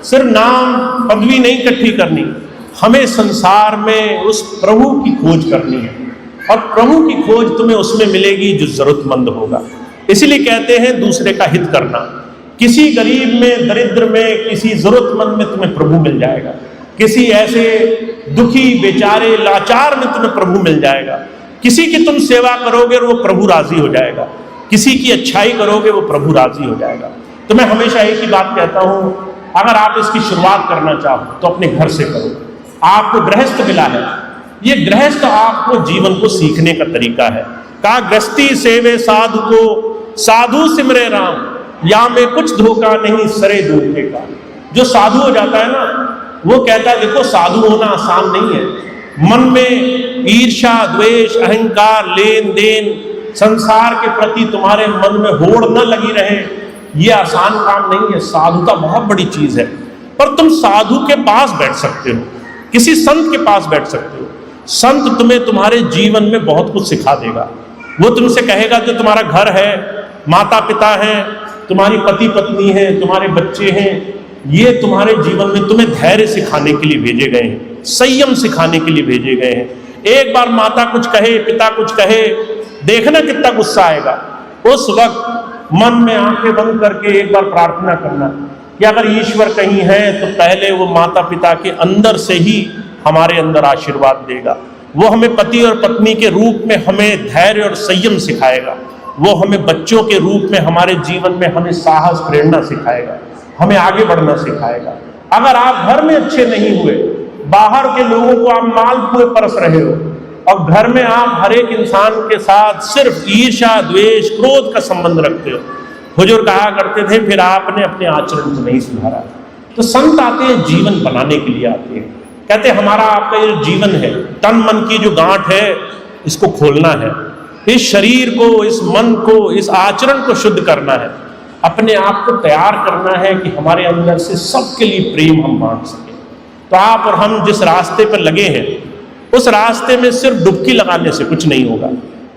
सिर्फ नाम पदवी नहीं इकट्ठी करनी, हमें संसार में उस प्रभु की खोज करनी है। और प्रभु की खोज तुम्हें उसमें मिलेगी जो जरूरतमंद होगा। इसीलिए कहते हैं दूसरे का हित करना। किसी गरीब में, दरिद्र में, किसी जरूरतमंद में तुम्हें प्रभु मिल जाएगा। किसी ऐसे दुखी बेचारे लाचार में तुम्हें प्रभु मिल जाएगा। किसी की तुम सेवा करोगे और वो प्रभु राजी हो जाएगा। किसी की अच्छाई करोगे वो प्रभु राजी हो जाएगा। तो मैं हमेशा एक ही बात कहता हूँ, अगर आप इसकी शुरुआत करना चाहो तो अपने घर से करो। आपको गृहस्थ मिला है, ये गृहस्थ आपको जीवन को सीखने का तरीका है। कहा गृहस्थी सेवे साधु को, साधु सिमरे राम, या में कुछ धोखा नहीं सरे धोखे का। जो साधु हो जाता है ना, वो कहता है देखो साधु होना आसान नहीं है, मन में ईर्ष्या, द्वेष, अहंकार, लेन देन, संसार के प्रति तुम्हारे मन में होड़ न लगी रहे, ये आसान काम नहीं है। साधुता बहुत बड़ी चीज है। पर तुम साधु के पास बैठ सकते हो, किसी संत के पास बैठ सकते हो। संत तुम्हें तुम्हारे जीवन में बहुत कुछ सिखा देगा। वो तुमसे कहेगा जो तुम्हारा घर है, माता पिता है, तुम्हारी पति पत्नी है, तुम्हारे बच्चे हैं, ये तुम्हारे जीवन में तुम्हें धैर्य सिखाने के लिए भेजे गए हैं, संयम सिखाने के लिए भेजे गए हैं। एक बार माता कुछ कहे, पिता कुछ कहे, देखना कितना गुस्सा आएगा। उस वक्त मन में आंखें बंद करके एक बार प्रार्थना करना कि अगर ईश्वर कहीं है तो पहले वो माता पिता के अंदर से ही हमारे अंदर आशीर्वाद देगा। वो हमें पति और पत्नी के रूप में हमें धैर्य और संयम सिखाएगा। वो हमें बच्चों के रूप में हमारे जीवन में हमें साहस, प्रेरणा सिखाएगा, हमें आगे बढ़ना सिखाएगा। अगर आप घर में अच्छे नहीं हुए, बाहर के लोगों को आप मालपुए परस रहे हो और घर में आप हर एक इंसान के साथ सिर्फ ईर्ष्या, द्वेष, क्रोध का संबंध रखते हो। हुजूर कहा करते थे फिर आपने अपने आचरण को नहीं सुधारा। तो संत आते हैं जीवन बनाने के लिए आते हैं। कहते हैं हमारा आपका ये जीवन है, तन मन की जो गांठ है इसको खोलना है, इस शरीर को, इस मन को, इस आचरण को शुद्ध करना है, अपने आप को तैयार करना है कि हमारे अंदर से सबके लिए प्रेम हम बांट सकें। तो आप और हम जिस रास्ते पर लगे हैं उस रास्ते में सिर्फ डुबकी लगाने से कुछ नहीं होगा।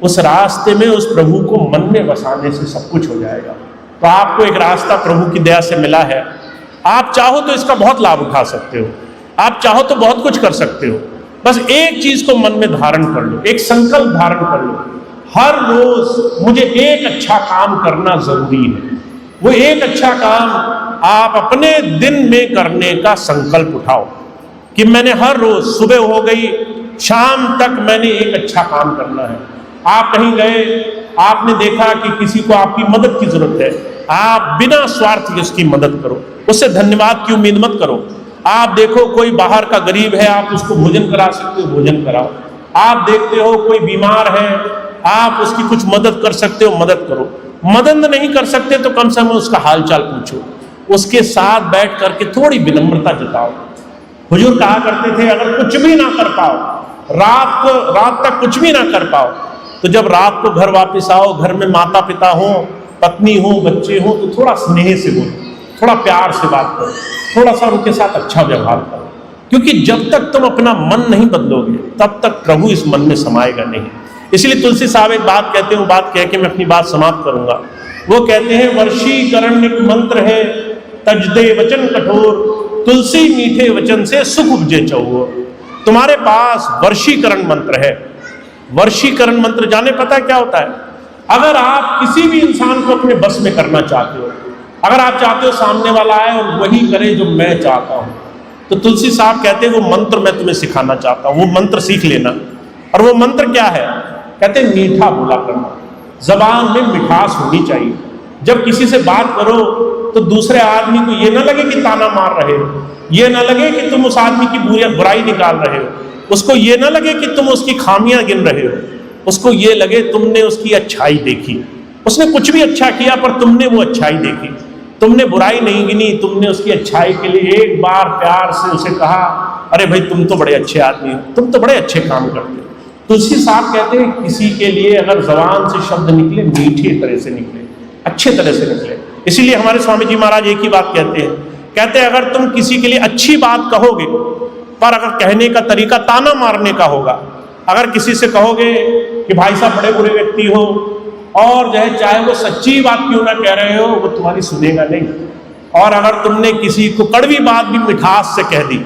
उस रास्ते में उस प्रभु को मन में बसाने से सब कुछ हो जाएगा। तो आपको एक रास्ता प्रभु की दया से मिला है। आप चाहो तो इसका बहुत लाभ उठा सकते हो, आप चाहो तो बहुत कुछ कर सकते हो। बस एक चीज को मन में धारण कर लो, एक संकल्प धारण कर लो, हर रोज मुझे एक अच्छा काम करना जरूरी है। वो एक अच्छा काम आप अपने दिन में करने का संकल्प उठाओ कि मैंने हर रोज, सुबह हो गई शाम तक मैंने एक अच्छा काम करना है। आप कहीं गए, आपने देखा कि किसी को आपकी मदद की जरूरत है, आप बिना स्वार्थ के उसकी मदद करो, उससे धन्यवाद की उम्मीद मत करो। आप देखो कोई बाहर का गरीब है, आप उसको भोजन करा सकते हो, भोजन कराओ। आप देखते हो कोई बीमार है, आप उसकी कुछ मदद कर सकते हो, मदद करो। मदद नहीं कर सकते तो कम से कम उसका हालचाल पूछो, उसके साथ बैठ करके थोड़ी विनम्रता जताओ। हुजूर कहा करते थे अगर कुछ भी ना कर पाओ, रात तक कुछ भी ना कर पाओ, तो जब रात को घर वापस आओ, घर में माता पिता हो, पत्नी हो, बच्चे हो, तो थोड़ा स्नेह से बोलो, थोड़ा प्यार से बात करो, थोड़ा सा उनके साथ अच्छा व्यवहार करो। क्योंकि जब तक तुम अपना मन नहीं बदलोगे तब तक प्रभु इस मन में समाएगा नहीं। इसलिए तुलसी साहब एक बात कहते हैं, वो बात कह के मैं अपनी बात समाप्त करूंगा। वो कहते हैं वर्षीकरण एक मंत्र है, तजदे वचन कठोर, तुलसी मीठे वचन से सुख उपजे चौओर। तुम्हारे पास वर्षीकरण मंत्र है। वर्षीकरण मंत्र जाने पता क्या होता है? अगर आप किसी भी इंसान को अपने बस में करना चाहते हो, अगर आप चाहते हो सामने वाला आए और वही करे जो मैं चाहता हूं, तो तुलसी साहब कहते हैं वो मंत्र मैं तुम्हें सिखाना चाहता हूं, वो मंत्र सीख लेना। और वो मंत्र क्या है? कहते हैं मीठा बोला करना, जबान में मिठास होनी चाहिए। जब किसी से बात करो तो दूसरे आदमी को ये ना लगे कि ताना मार रहे हो, ये ना लगे कि तुम उस आदमी की बुराई निकाल रहे हो, उसको ये ना लगे कि तुम उसकी खामियां गिन रहे हो, उसको ये लगे तुमने उसकी अच्छाई देखी। उसने कुछ भी अच्छा किया पर तुमने वो अच्छाई देखी, तुमने बुराई नहीं गिनी, तुमने उसकी अच्छाई के लिए एक बार प्यार से उसे कहा अरे भाई तुम तो बड़े अच्छे आदमी हो, तुम तो बड़े अच्छे काम करते हो। तुलसी साहब कहते हैं किसी के लिए अगर जबान से शब्द निकले मीठी तरह से निकले, अच्छे तरह से निकले। इसीलिए हमारे स्वामी जी महाराज एक ही बात कहते हैं अगर तुम किसी के लिए अच्छी बात कहोगे पर अगर कहने का तरीका ताना मारने का होगा, अगर किसी से कहोगे कि भाई साहब बड़े बुरे व्यक्ति हो और जो है चाहे वो सच्ची बात क्यों ना कह रहे हो वो तुम्हारी सुनेगा नहीं। और अगर तुमने किसी को कड़वी बात भी मिठास से कह दी,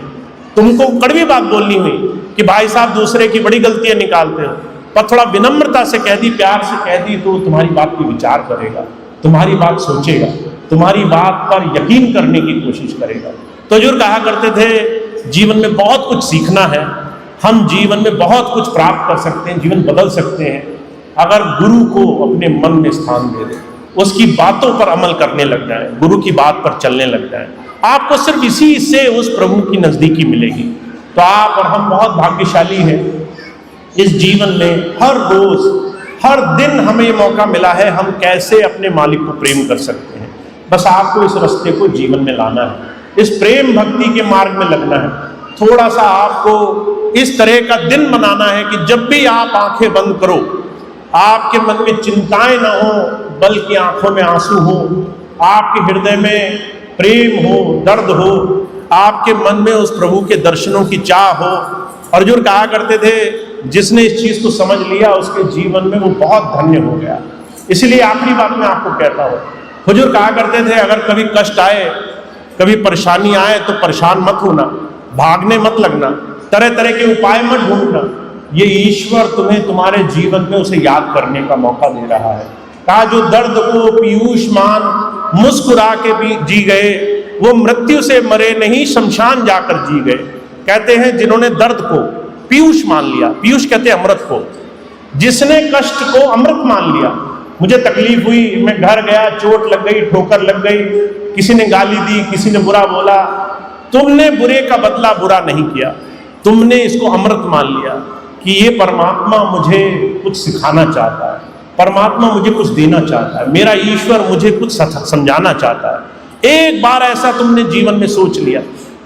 तुमको कड़वी बात बोलनी हुई कि भाई साहब दूसरे की बड़ी गलतियां निकालते हो, पर थोड़ा विनम्रता से कह दी, प्यार से कह दी, तो तुम्हारी बात पर विचार करेगा, तुम्हारी बात सोचेगा, तुम्हारी बात पर यकीन करने की कोशिश करेगा। तो हुजूर कहा करते थे जीवन में बहुत कुछ सीखना है, हम जीवन में बहुत कुछ प्राप्त कर सकते हैं, जीवन बदल सकते हैं अगर गुरु को अपने मन में स्थान दे दें, उसकी बातों पर अमल करने लग जाए, गुरु की बात पर चलने लग जाए। आपको सिर्फ इसी से उस प्रभु की नजदीकी मिलेगी। तो आप और हम बहुत भाग्यशाली हैं। इस जीवन में हर रोज हर दिन हमें ये मौका मिला है, हम कैसे अपने मालिक को प्रेम कर सकते हैं। बस आपको इस रास्ते को जीवन में लाना है, इस प्रेम भक्ति के मार्ग में लगना है। थोड़ा सा आपको इस तरह का दिन बनाना है कि जब भी आप आंखें बंद करो, आपके मन में चिंताएं ना हो, बल्कि आंखों में आंसू हो, आपके हृदय में प्रेम हो, दर्द हो, आपके मन में उस प्रभु के दर्शनों की चाह हो। अर्जुन कहा करते थे, जिसने इस चीज को समझ लिया उसके जीवन में वो बहुत धन्य हो गया। इसलिए आखिरी बात मैं आपको कहता हूँ, हुजूर कहा करते थे, अगर कभी कष्ट आए, कभी परेशानी आए तो परेशान मत होना, भागने मत लगना, तरह तरह के उपाय मत ढूंढना। ये ईश्वर तुम्हें तुम्हारे जीवन में उसे याद करने का मौका दे रहा है। कहा, जो दर्द को पीयूषमान मुस्कुरा के भी जी गए, वो मृत्यु से मरे नहीं, शमशान जाकर जी गए। कहते हैं जिन्होंने दर्द को पीयूष मान लिया, पीयूष कहते हैं अमृत को, जिसने कष्ट को अमृत मान लिया। मुझे तकलीफ हुई, मैं घर गया, चोट लग गई, ठोकर लग गई, किसी ने गाली दी, किसी ने बुरा बोला, तुमने बुरे का बदला बुरा नहीं किया, तुमने इसको अमृत मान लिया कि ये परमात्मा मुझे कुछ सिखाना चाहता है, परमात्मा मुझे कुछ देना चाहता है, मेरा ईश्वर मुझे कुछ समझाना चाहता है। एक बार ऐसा तुमने जीवन में सोच लिया।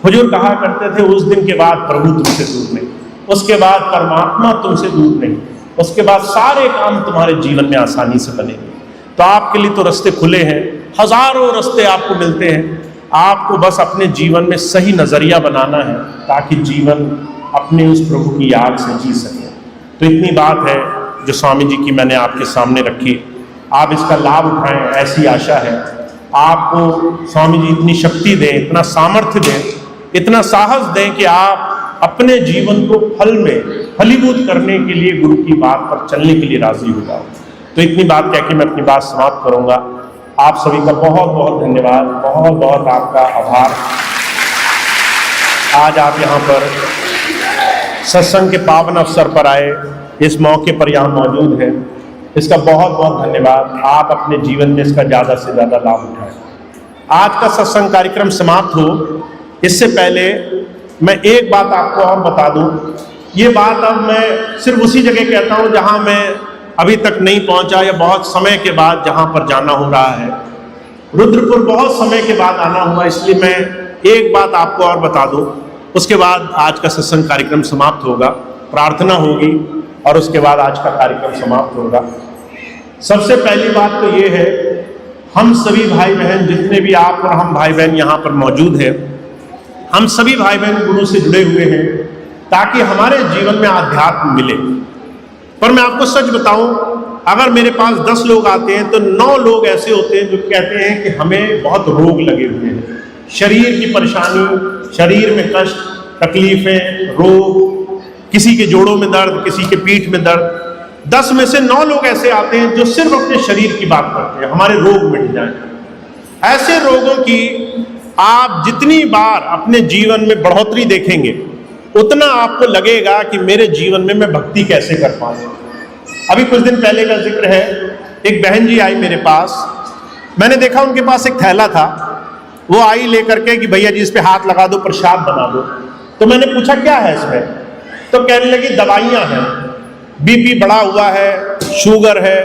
हुजूर कहा करते थे, उस दिन के बाद प्रभु तुमसे दूर नहीं, उसके बाद परमात्मा तुमसे दूर नहीं, उसके बाद सारे काम तुम्हारे जीवन में आसानी से बनेंगे। तो आपके लिए तो रास्ते खुले हैं, हजारों रास्ते आपको मिलते हैं। आपको बस अपने जीवन में सही नजरिया बनाना है ताकि जीवन अपने उस प्रभु की याद से जी सके। तो इतनी बात है जो स्वामी जी की मैंने आपके सामने रखी, आप इसका लाभ उठाएं, ऐसी आशा है। आपको स्वामी जी इतनी शक्ति दें, इतना सामर्थ्य दें, इतना साहस दें कि आप अपने जीवन को फल में फलीभूत करने के लिए गुरु की बात पर चलने के लिए राजी हो जाओ। तो इतनी बात कह के मैं अपनी बात समाप्त करूंगा। आप सभी का बहुत बहुत धन्यवाद, बहुत बहुत आपका आभार। आज आप यहाँ पर सत्संग के पावन अवसर पर आए, इस मौके पर यहाँ मौजूद हैं, इसका बहुत बहुत धन्यवाद। आप अपने जीवन में इसका ज़्यादा से ज़्यादा लाभ उठाएं। आज का सत्संग कार्यक्रम समाप्त हो इससे पहले मैं एक बात आपको और बता दूं। ये बात अब मैं सिर्फ उसी जगह कहता हूं जहां मैं अभी तक नहीं पहुंचा, या बहुत समय के बाद जहां पर जाना हो रहा है। रुद्रपुर बहुत समय के बाद आना हुआ, इसलिए मैं एक बात आपको और बता दूं, उसके बाद आज का सत्संग कार्यक्रम समाप्त होगा, प्रार्थना होगी और उसके बाद आज का कार्यक्रम समाप्त होगा। सबसे पहली बात तो ये है, हम सभी भाई बहन, जितने भी आप और हम भाई बहन यहाँ पर मौजूद हैं, हम सभी भाई बहन गुरु से जुड़े हुए हैं ताकि हमारे जीवन में आध्यात्म मिले। पर मैं आपको सच बताऊं, अगर मेरे पास 10 लोग आते हैं तो 9 लोग ऐसे होते हैं जो कहते हैं कि हमें बहुत रोग लगे हुए हैं, शरीर की परेशानी, शरीर में कष्ट, तकलीफें, रोग, किसी के जोड़ों में दर्द, किसी के पीठ में दर्द। 10 में से 9 लोग ऐसे आते हैं जो सिर्फ अपने शरीर की बात करते हैं, हमारे रोग मिट जाएं। ऐसे रोगों की आप जितनी बार अपने जीवन में बढ़ोतरी देखेंगे, उतना आपको लगेगा कि मेरे जीवन में मैं भक्ति कैसे कर पाऊँ। अभी कुछ दिन पहले का जिक्र है, एक बहन जी आई मेरे पास, मैंने देखा उनके पास एक थैला था, वो आई लेकर के कि भैया जी इस पे हाथ लगा दो, प्रसाद बना दो। तो मैंने पूछा क्या है इसमें, तो कहने लगी दवाइयाँ हैं, बीपी बढ़ा हुआ है, शुगर है,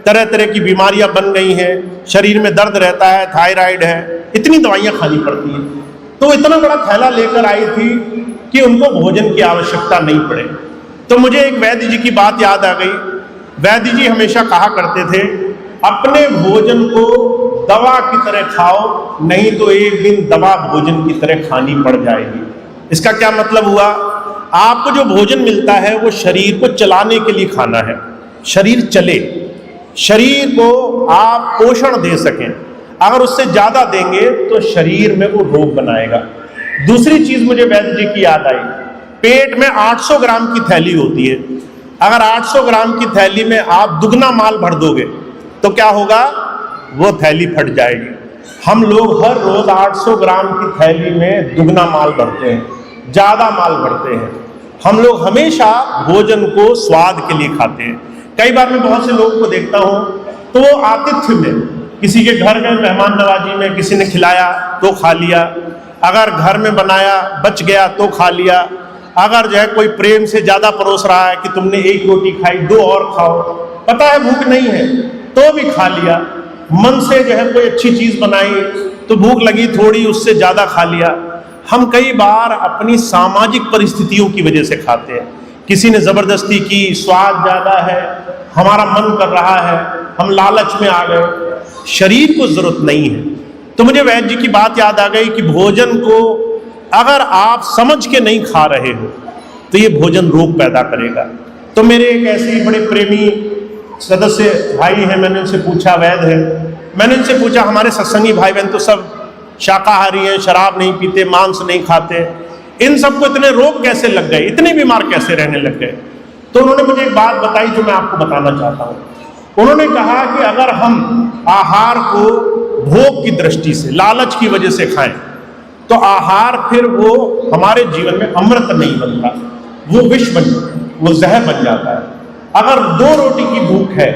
तरह तरह की बीमारियां बन गई हैं, शरीर में दर्द रहता है, थायराइड है, इतनी दवाइयां खानी पड़ती हैं। तो इतना बड़ा थैला लेकर आई थी कि उनको भोजन की आवश्यकता नहीं पड़े। तो मुझे एक वैद्य जी की बात याद आ गई। वैद्य जी हमेशा कहा करते थे, अपने भोजन को दवा की तरह खाओ, नहीं तो एक दिन दवा भोजन की तरह खानी पड़ जाएगी। इसका क्या मतलब हुआ, आपको जो भोजन मिलता है वो शरीर को चलाने के लिए खाना है, शरीर चले, शरीर को आप पोषण दे सकें। अगर उससे ज्यादा देंगे तो शरीर में वो रोग बनाएगा। दूसरी चीज मुझे वैद्य जी की याद आई, पेट में 800 ग्राम की थैली होती है, अगर 800 ग्राम की थैली में आप दुगना माल भर दोगे तो क्या होगा, वो थैली फट जाएगी। हम लोग हर रोज 800 ग्राम की थैली में दुगना माल भरते हैं, ज्यादा माल भरते हैं। हम लोग हमेशा भोजन को स्वाद के लिए खाते हैं। कई बार मैं बहुत से लोगों को देखता हूं तो वो आतिथ्य में, किसी के घर गए मेहमान नवाजी में, किसी ने खिलाया तो खा लिया, अगर घर में बनाया बच गया तो खा लिया, अगर जो है कोई प्रेम से ज्यादा परोस रहा है कि तुमने एक रोटी खाई 2 और खाओ, पता है भूख नहीं है तो भी खा लिया, मन से जो है कोई अच्छी चीज बनाई तो भूख लगी थोड़ी, उससे ज्यादा खा लिया। हम कई बार अपनी सामाजिक परिस्थितियों की वजह से खाते हैं। किसी ने ज़बरदस्ती की, स्वाद ज़्यादा है, हमारा मन कर रहा है, हम लालच में आ गए, शरीर को ज़रूरत नहीं है। तो मुझे वैद्य जी की बात याद आ गई कि भोजन को अगर आप समझ के नहीं खा रहे हो तो ये भोजन रोग पैदा करेगा। तो मेरे एक ऐसे ही बड़े प्रेमी सदस्य भाई हैं, मैंने उनसे पूछा, वैद्य है, मैंने उनसे पूछा हमारे सत्संगी भाई बहन तो सब शाकाहारी हैं, शराब नहीं पीते, मांस नहीं खाते, इन सबको इतने रोग कैसे लग गए, इतने बीमार कैसे रहने लग गए? तो उन्होंने मुझे एक बात बताई जो मैं आपको बताना चाहता हूँ। उन्होंने कहा कि अगर हम आहार को भोग की दृष्टि से, लालच की वजह से खाएं तो आहार फिर वो हमारे जीवन में अमृत नहीं बनता, वो विष बन जाता है, वो जहर बन जाता है। अगर 2 रोटी की भूख है,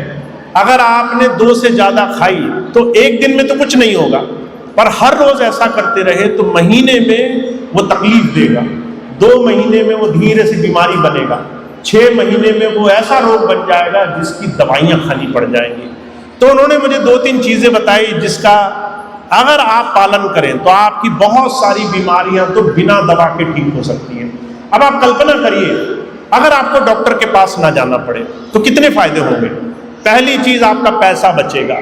अगर आपने 2 से ज्यादा खाई तो एक दिन में तो कुछ नहीं होगा, पर हर रोज ऐसा करते रहे तो महीने में वो तकलीफ देगा, 2 महीने में वो धीरे से बीमारी बनेगा, 6 महीने में वो ऐसा रोग बन जाएगा जिसकी दवाइयां खानी पड़ जाएंगी। तो उन्होंने मुझे 2-3 चीजें बताई जिसका अगर आप पालन करें तो आपकी बहुत सारी बीमारियां तो बिना दवा के ठीक हो सकती हैं। अब आप कल्पना करिए, अगर आपको डॉक्टर के पास ना जाना पड़े तो कितने फायदे होंगे। पहली चीज, आपका पैसा बचेगा,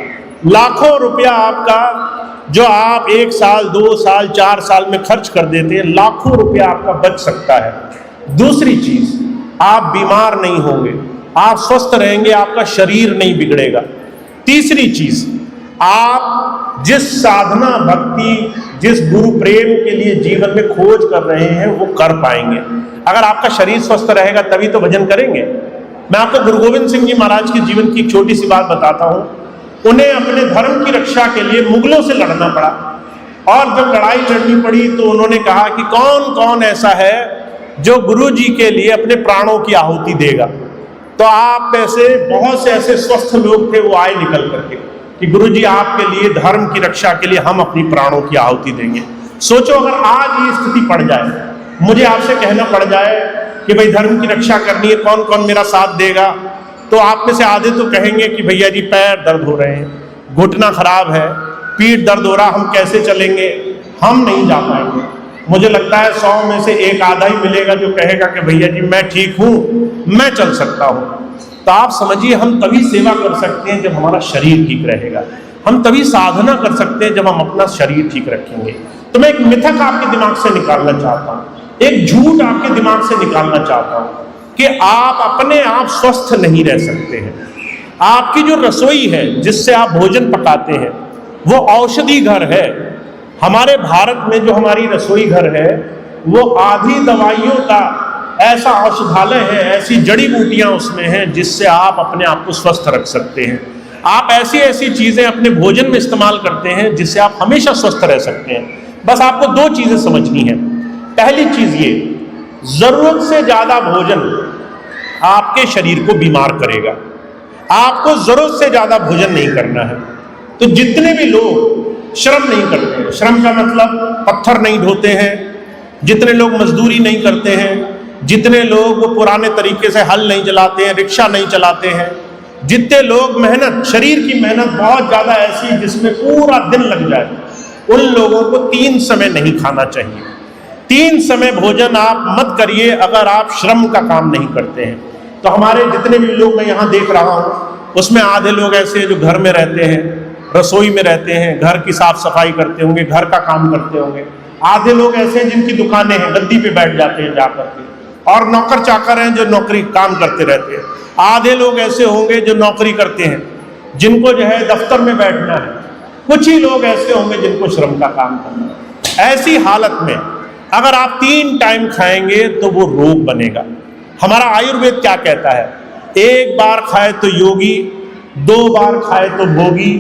लाखों रुपया आपका जो आप 1 साल 2 साल 4 साल में खर्च कर देते हैं, लाखों रुपया आपका बच सकता है। दूसरी चीज, आप बीमार नहीं होंगे, आप स्वस्थ रहेंगे, आपका शरीर नहीं बिगड़ेगा। तीसरी चीज, आप जिस साधना भक्ति, जिस गुरु प्रेम के लिए जीवन में खोज कर रहे हैं वो कर पाएंगे। अगर आपका शरीर स्वस्थ रहेगा तभी तो भजन करेंगे। मैं आपको गुरु गोविंद सिंह जी महाराज के जीवन की एक छोटी सी बात बताता हूँ। उन्हें अपने धर्म की रक्षा के लिए मुगलों से लड़ना पड़ा, और जब लड़ाई लड़नी पड़ी तो उन्होंने कहा कि कौन कौन ऐसा है जो गुरु जी के लिए अपने प्राणों की आहुति देगा। तो आप ऐसे बहुत से ऐसे स्वस्थ लोग थे, वो आए निकल करके कि गुरु जी आपके लिए, धर्म की रक्षा के लिए हम अपनी प्राणों की आहुति देंगे। सोचो अगर आज ये स्थिति पड़ जाए, मुझे आपसे कहना पड़ जाए कि भाई धर्म की रक्षा करनी है, कौन कौन मेरा साथ देगा, तो आप में से आधे तो कहेंगे कि भैया जी पैर दर्द हो रहे हैं, घुटना खराब है, पीठ दर्द हो रहा, हम कैसे चलेंगे, हम नहीं जा पाएंगे। मुझे लगता है 100 में से 1 आधा ही मिलेगा जो कहेगा कि भैया जी मैं ठीक हूँ, मैं चल सकता हूँ। तो आप समझिए, हम तभी सेवा कर सकते हैं जब हमारा शरीर ठीक रहेगा, हम तभी साधना कर सकते हैं जब हम अपना शरीर ठीक रखेंगे। तो मैं एक मिथक आपके दिमाग से निकालना चाहता हूँ, एक झूठ आपके दिमाग से निकालना चाहता हूँ कि आप अपने आप स्वस्थ नहीं रह सकते हैं। आपकी जो रसोई है जिससे आप भोजन पकाते हैं वो औषधि घर है। हमारे भारत में जो हमारी रसोई घर है वो आधी दवाइयों का ऐसा औषधालय है, ऐसी जड़ी बूटियां उसमें हैं जिससे आप अपने आप को स्वस्थ रख सकते हैं। आप ऐसी ऐसी चीजें अपने भोजन में इस्तेमाल करते हैं जिससे आप हमेशा स्वस्थ रह सकते हैं। बस आपको 2 चीजें समझनी है। पहली चीज ये, जरूरत से ज्यादा भोजन आपके शरीर को बीमार करेगा। आपको जरूरत से ज्यादा भोजन नहीं करना है। तो जितने भी लोग श्रम नहीं करते हैं, श्रम का मतलब पत्थर नहीं ढोते हैं, जितने लोग मजदूरी नहीं करते हैं, जितने लोग वो पुराने तरीके से हल नहीं चलाते हैं, रिक्शा नहीं चलाते हैं, जितने लोग मेहनत, शरीर की मेहनत बहुत ज्यादा ऐसी जिसमें पूरा दिन लग जाए, उन लोगों को 3 समय नहीं खाना चाहिए। 3 समय भोजन आप मत करिए अगर आप श्रम का काम नहीं करते हैं। तो हमारे जितने भी लोग मैं यहाँ देख रहा हूँ उसमें आधे लोग ऐसे हैं जो घर में रहते हैं, रसोई में रहते हैं, घर की साफ सफाई करते होंगे, घर का काम करते होंगे। आधे लोग ऐसे हैं जिनकी दुकानें हैं, गद्दी पे बैठ जाते हैं जाकर के, और नौकर चाकर हैं जो नौकरी काम करते रहते हैं। आधे लोग ऐसे होंगे जो नौकरी करते हैं, जिनको जो है दफ्तर में बैठना है। कुछ ही लोग ऐसे होंगे जिनको श्रम का काम करना है। ऐसी हालत में अगर आप 3 टाइम खाएंगे तो वो रोग बनेगा। हमारा आयुर्वेद क्या कहता है? 1 बार खाए तो योगी, 2 बार खाए तो भोगी,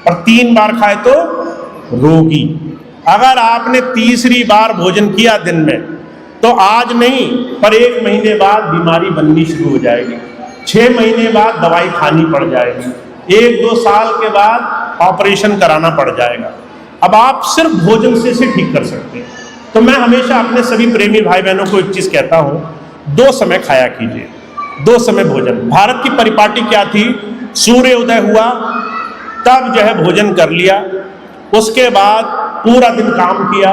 और 3 बार खाए तो रोगी। अगर आपने तीसरी बार भोजन किया दिन में तो आज नहीं पर 1 महीने बाद बीमारी बननी शुरू हो जाएगी, 6 महीने बाद दवाई खानी पड़ जाएगी, 1-2 साल के बाद ऑपरेशन कराना पड़ जाएगा। अब आप सिर्फ भोजन से इसे ठीक कर सकते हैं। तो मैं हमेशा अपने सभी प्रेमी भाई बहनों को एक चीज कहता हूं, 2 समय खाया कीजिए, 2 समय भोजन। भारत की परिपाटी क्या थी? सूर्य उदय हुआ तब जो है भोजन कर लिया, उसके बाद पूरा दिन काम किया,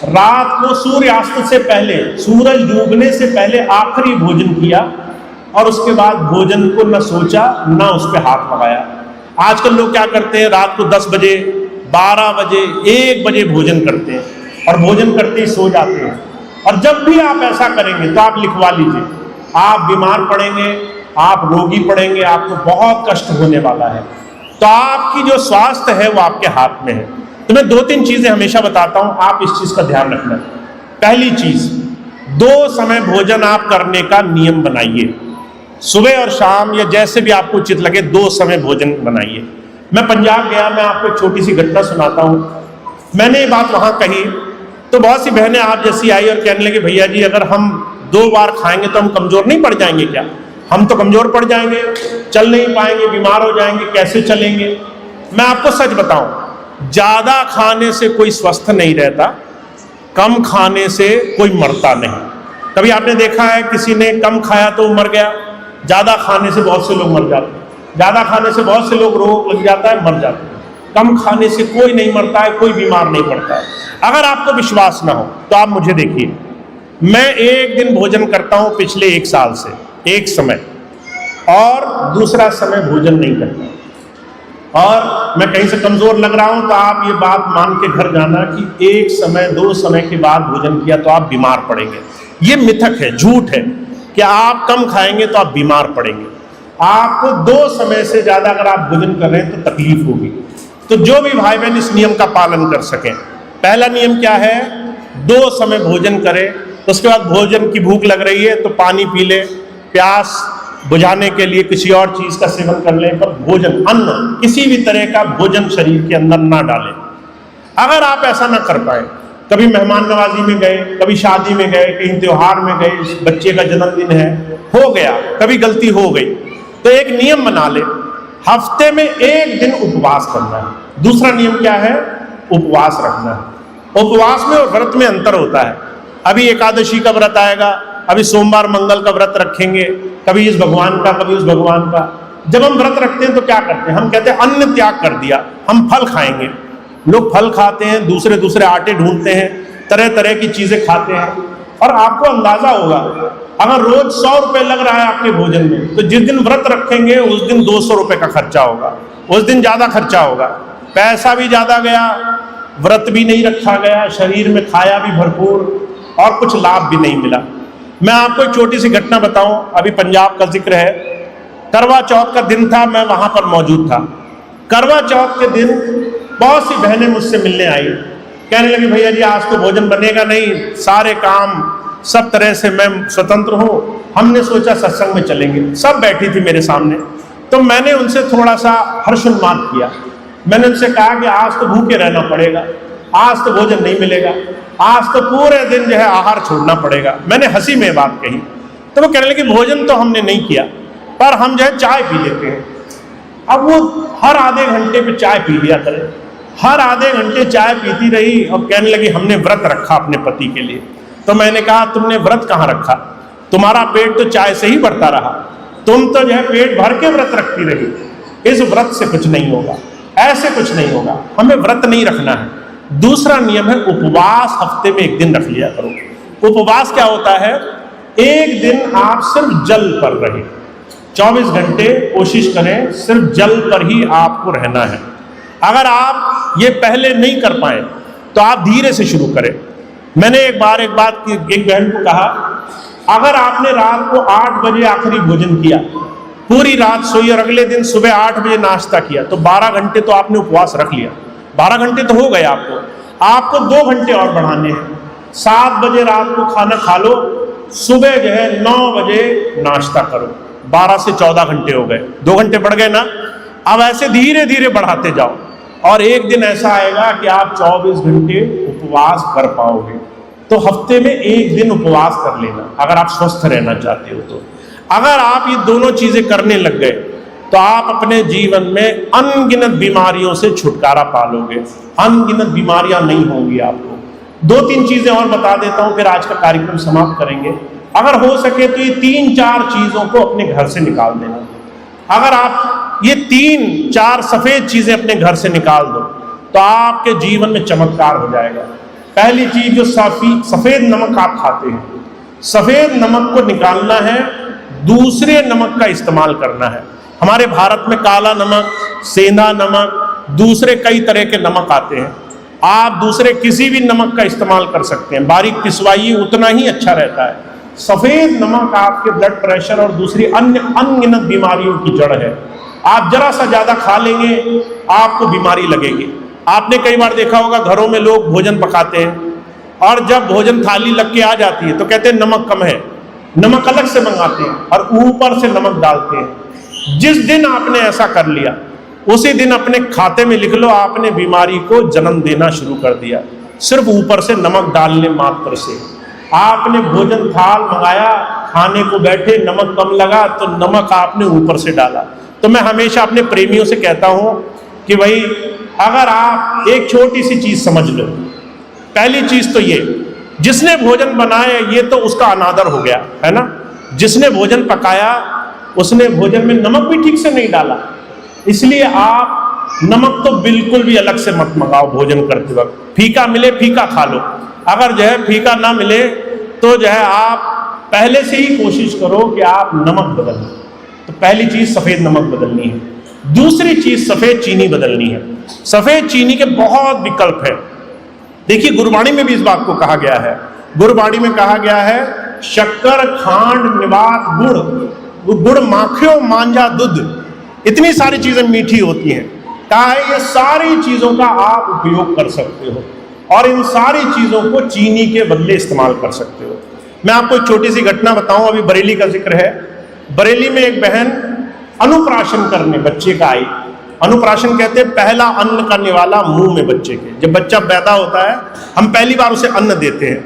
रात को सूर्यास्त से पहले, सूरज डूबने से पहले आखिरी भोजन किया और उसके बाद भोजन को न सोचा न उस पर हाथ लगाया। आजकल लोग क्या करते हैं, रात को 10 बजे 12 बजे 1 बजे भोजन करते हैं और भोजन करते ही सो जाते हैं। और जब भी आप ऐसा करेंगे तो आप लिखवा लीजिए, आप बीमार पड़ेंगे, आप रोगी पड़ेंगे, आपको बहुत कष्ट होने वाला है। तो आपकी जो स्वास्थ्य है वो आपके हाथ में है। तो मैं 2-3 चीजें हमेशा बताता हूं, आप इस चीज का ध्यान रखना। पहली चीज, 2 समय भोजन आप करने का नियम बनाइए। सुबह और शाम या जैसे भी आपको उचित लगे 2 समय भोजन बनाइए। मैं पंजाब गया, मैं आपको एक छोटी सी घटना सुनाता हूं। मैंने ये बात वहां कही तो बहुत सी बहनें आप जैसी आई और कहने लगी, भैया जी अगर हम 2 बार खाएंगे तो हम कमजोर नहीं पड़ जाएंगे क्या? हम तो कमजोर पड़ जाएंगे, चल नहीं पाएंगे, बीमार हो जाएंगे, कैसे चलेंगे? मैं आपको सच बताऊं, ज्यादा खाने से कोई स्वस्थ नहीं रहता, कम खाने से कोई मरता नहीं। कभी आपने देखा है किसी ने कम खाया तो मर गया? ज्यादा खाने से बहुत से लोग मर जाते हैं, ज्यादा खाने से बहुत से लोग रोग लग जाता है, मर जाते हैं। कम खाने से कोई नहीं मरता है, कोई बीमार नहीं पड़ता है। अगर आपको विश्वास ना हो तो आप मुझे देखिए, मैं एक दिन भोजन करता हूं पिछले 1 साल से, एक समय, और दूसरा समय भोजन नहीं करता। और मैं कहीं से कमजोर लग रहा हूं तो आप ये बात मान के घर जाना कि 1 समय 2 समय के बाद भोजन किया तो आप बीमार पड़ेंगे। ये मिथक है, झूठ है कि आप कम खाएंगे तो आप बीमार पड़ेंगे। आपको 2 समय से ज्यादा अगर आप भोजन कर रहे हैं तो तकलीफ होगी। तो जो भी भाई बहन इस नियम का पालन कर सकें, पहला नियम क्या है, 2 समय भोजन करें। उसके बाद भोजन की भूख लग रही है तो पानी पी ले, प्यास बुझाने के लिए किसी और चीज का सेवन कर लें, पर भोजन, अन्न, किसी भी तरह का भोजन शरीर के अंदर ना डालें। अगर आप ऐसा ना कर पाए, कभी मेहमान नवाजी में गए, कभी शादी में गए, कहीं त्योहार में गए, बच्चे का जन्मदिन है, हो गया, कभी गलती हो गई, तो एक नियम बना ले, हफ्ते में 1 दिन उपवास करना है। दूसरा नियम क्या है, उपवास रखना है। उपवास में और व्रत में अंतर होता है। अभी एकादशी का व्रत आएगा, अभी सोमवार मंगल का व्रत रखेंगे, कभी इस भगवान का, कभी उस भगवान का। जब हम व्रत रखते हैं तो क्या करते हैं, हम कहते हैं अन्न त्याग कर दिया, हम फल खाएंगे। लोग फल खाते हैं, दूसरे दूसरे आटे ढूंढते हैं, तरह तरह की चीजें खाते हैं। और आपको अंदाजा होगा, अगर रोज 100 रुपए लग रहा है आपके भोजन में, तो जिस दिन व्रत रखेंगे उस दिन 200 रुपए का खर्चा होगा, उस दिन ज्यादा खर्चा होगा, पैसा भी ज्यादा गया, व्रत भी नहीं रखा गया, शरीर में खाया भी भरपूर और कुछ लाभ भी नहीं मिला। मैं आपको एक छोटी सी घटना बताऊं, अभी पंजाब का जिक्र है, करवा चौथ का दिन था, मैं वहां पर मौजूद था। करवा चौथ के दिन बहुत सी बहनें मुझसे मिलने आई, कहने लगी, भैया जी आज तो भोजन बनेगा नहीं, सारे काम सब तरह से मैं स्वतंत्र हूं, हमने सोचा सत्संग में चलेंगे। सब बैठी थी मेरे सामने, तो मैंने उनसे थोड़ा सा हर्षोन्माद किया। मैंने उनसे कहा कि आज तो भूखे रहना पड़ेगा, आज तो भोजन नहीं मिलेगा, आज तो पूरे दिन जो है आहार छोड़ना पड़ेगा। मैंने हंसी में बात कही, तो वो कहने लगे भोजन तो हमने नहीं किया, पर हम जो है चाय पी लेते हैं। अब वो हर आधे घंटे पे चाय पी लिया करे, हर आधे घंटे चाय पीती रही और कहने लगी हमने व्रत रखा अपने पति के लिए। तो मैंने कहा तुमने व्रत कहाँ रखा, तुम्हारा पेट तो चाय से ही बढ़ता रहा, तुम तो जो है पेट भर के व्रत रखती रही। इस व्रत से कुछ नहीं होगा, ऐसे कुछ नहीं होगा, हमें व्रत नहीं रखना है। दूसरा नियम है उपवास, हफ्ते में 1 दिन रख लिया करो। उपवास क्या होता है, 1 दिन आप सिर्फ जल पर रहे, 24 घंटे कोशिश करें सिर्फ जल पर ही आपको रहना है। अगर आप ये पहले नहीं कर पाए तो आप धीरे से शुरू करें। मैंने एक बात एक बहन को कहा, अगर आपने रात को 8 बजे आखिरी भोजन किया, पूरी रात सोई और अगले दिन सुबह 8 बजे नाश्ता किया, तो 12 घंटे तो आपने उपवास रख लिया। 12 घंटे तो हो गए, आपको 2 घंटे और बढ़ाने हैं। 7 बजे रात को खाना खा लो, सुबह जो है 9 बजे नाश्ता करो, 12 से 14 घंटे हो गए, 2 घंटे बढ़ गए ना। अब ऐसे धीरे धीरे बढ़ाते जाओ और एक दिन ऐसा आएगा कि आप 24 घंटे उपवास कर पाओगे। तो हफ्ते में 1 दिन उपवास कर लेना अगर आप स्वस्थ रहना चाहते हो। तो अगर आप ये दोनों चीजें करने लग गए तो आप अपने जीवन में अनगिनत बीमारियों से छुटकारा पालोगे, अनगिनत बीमारियां नहीं होंगी आपको। 2-3 चीजें और बता देता हूं, फिर आज का कार्यक्रम समाप्त करेंगे। अगर हो सके तो ये 3-4 चीजों को अपने घर से निकाल देना। अगर आप ये 3-4 सफेद चीजें अपने घर से निकाल दो तो आपके जीवन में चमत्कार हो जाएगा। पहली चीज, जो सफेद नमक आप खाते हैं, सफेद नमक को निकालना है, दूसरे नमक का इस्तेमाल करना है। हमारे भारत में काला नमक, सेंधा नमक, दूसरे कई तरह के नमक आते हैं। आप दूसरे किसी भी नमक का इस्तेमाल कर सकते हैं, बारीक पिसवाइए, उतना ही अच्छा रहता है। सफेद नमक आपके ब्लड प्रेशर और दूसरी अन्य अनगिनत बीमारियों की जड़ है। आप जरा सा ज्यादा खा लेंगे, आपको बीमारी लगेगी। आपने कई बार देखा होगा, घरों में लोग भोजन पकाते हैं और जब भोजन थाली लग के आ जाती है तो कहते हैं नमक कम है, नमक अलग से मंगाते हैं और ऊपर से नमक डालते हैं। जिस दिन आपने ऐसा कर लिया, उसी दिन अपने खाते में लिख लो, आपने बीमारी को जन्म देना शुरू कर दिया, सिर्फ ऊपर से नमक डालने मात्र से। आपने भोजन थाल मंगाया, खाने को बैठे, नमक कम लगा तो नमक आपने ऊपर से डाला। तो मैं हमेशा अपने प्रेमियों से कहता हूं कि भाई, अगर आप एक छोटी सी चीज समझ लो, पहली चीज तो ये, जिसने भोजन बनाया ये तो उसका अनादर हो गया है ना। जिसने भोजन पकाया उसने भोजन में नमक भी ठीक से नहीं डाला, इसलिए आप नमक तो बिल्कुल भी अलग से मत मंगाओ। भोजन करते वक्त फीका मिले फीका खा लो, अगर जो है फीका ना मिले तो जो है आप पहले से ही कोशिश करो कि आप नमक बदल लो। तो पहली चीज सफेद नमक बदलनी है। दूसरी चीज सफेद चीनी बदलनी है। सफेद चीनी के बहुत विकल्प है। देखिए, गुरबाणी में भी इस बात को कहा गया है। गुरबाणी में कहा गया है, शक्कर खांड निवात गुड़, गुड़ माखियो मांझा दूध, इतनी सारी चीजें मीठी होती हैं। कहा है ये सारी चीजों का आप उपयोग कर सकते हो और इन सारी चीजों को चीनी के बदले इस्तेमाल कर सकते हो। मैं आपको एक छोटी सी घटना बताऊं, अभी बरेली का जिक्र है। बरेली में एक बहन अनुप्राशन करने बच्चे का आई। अनुप्राशन कहते हैं पहला अन्न का निवाला मुंह में बच्चे के। जब बच्चा पैदा होता है, हम पहली बार उसे अन्न देते हैं।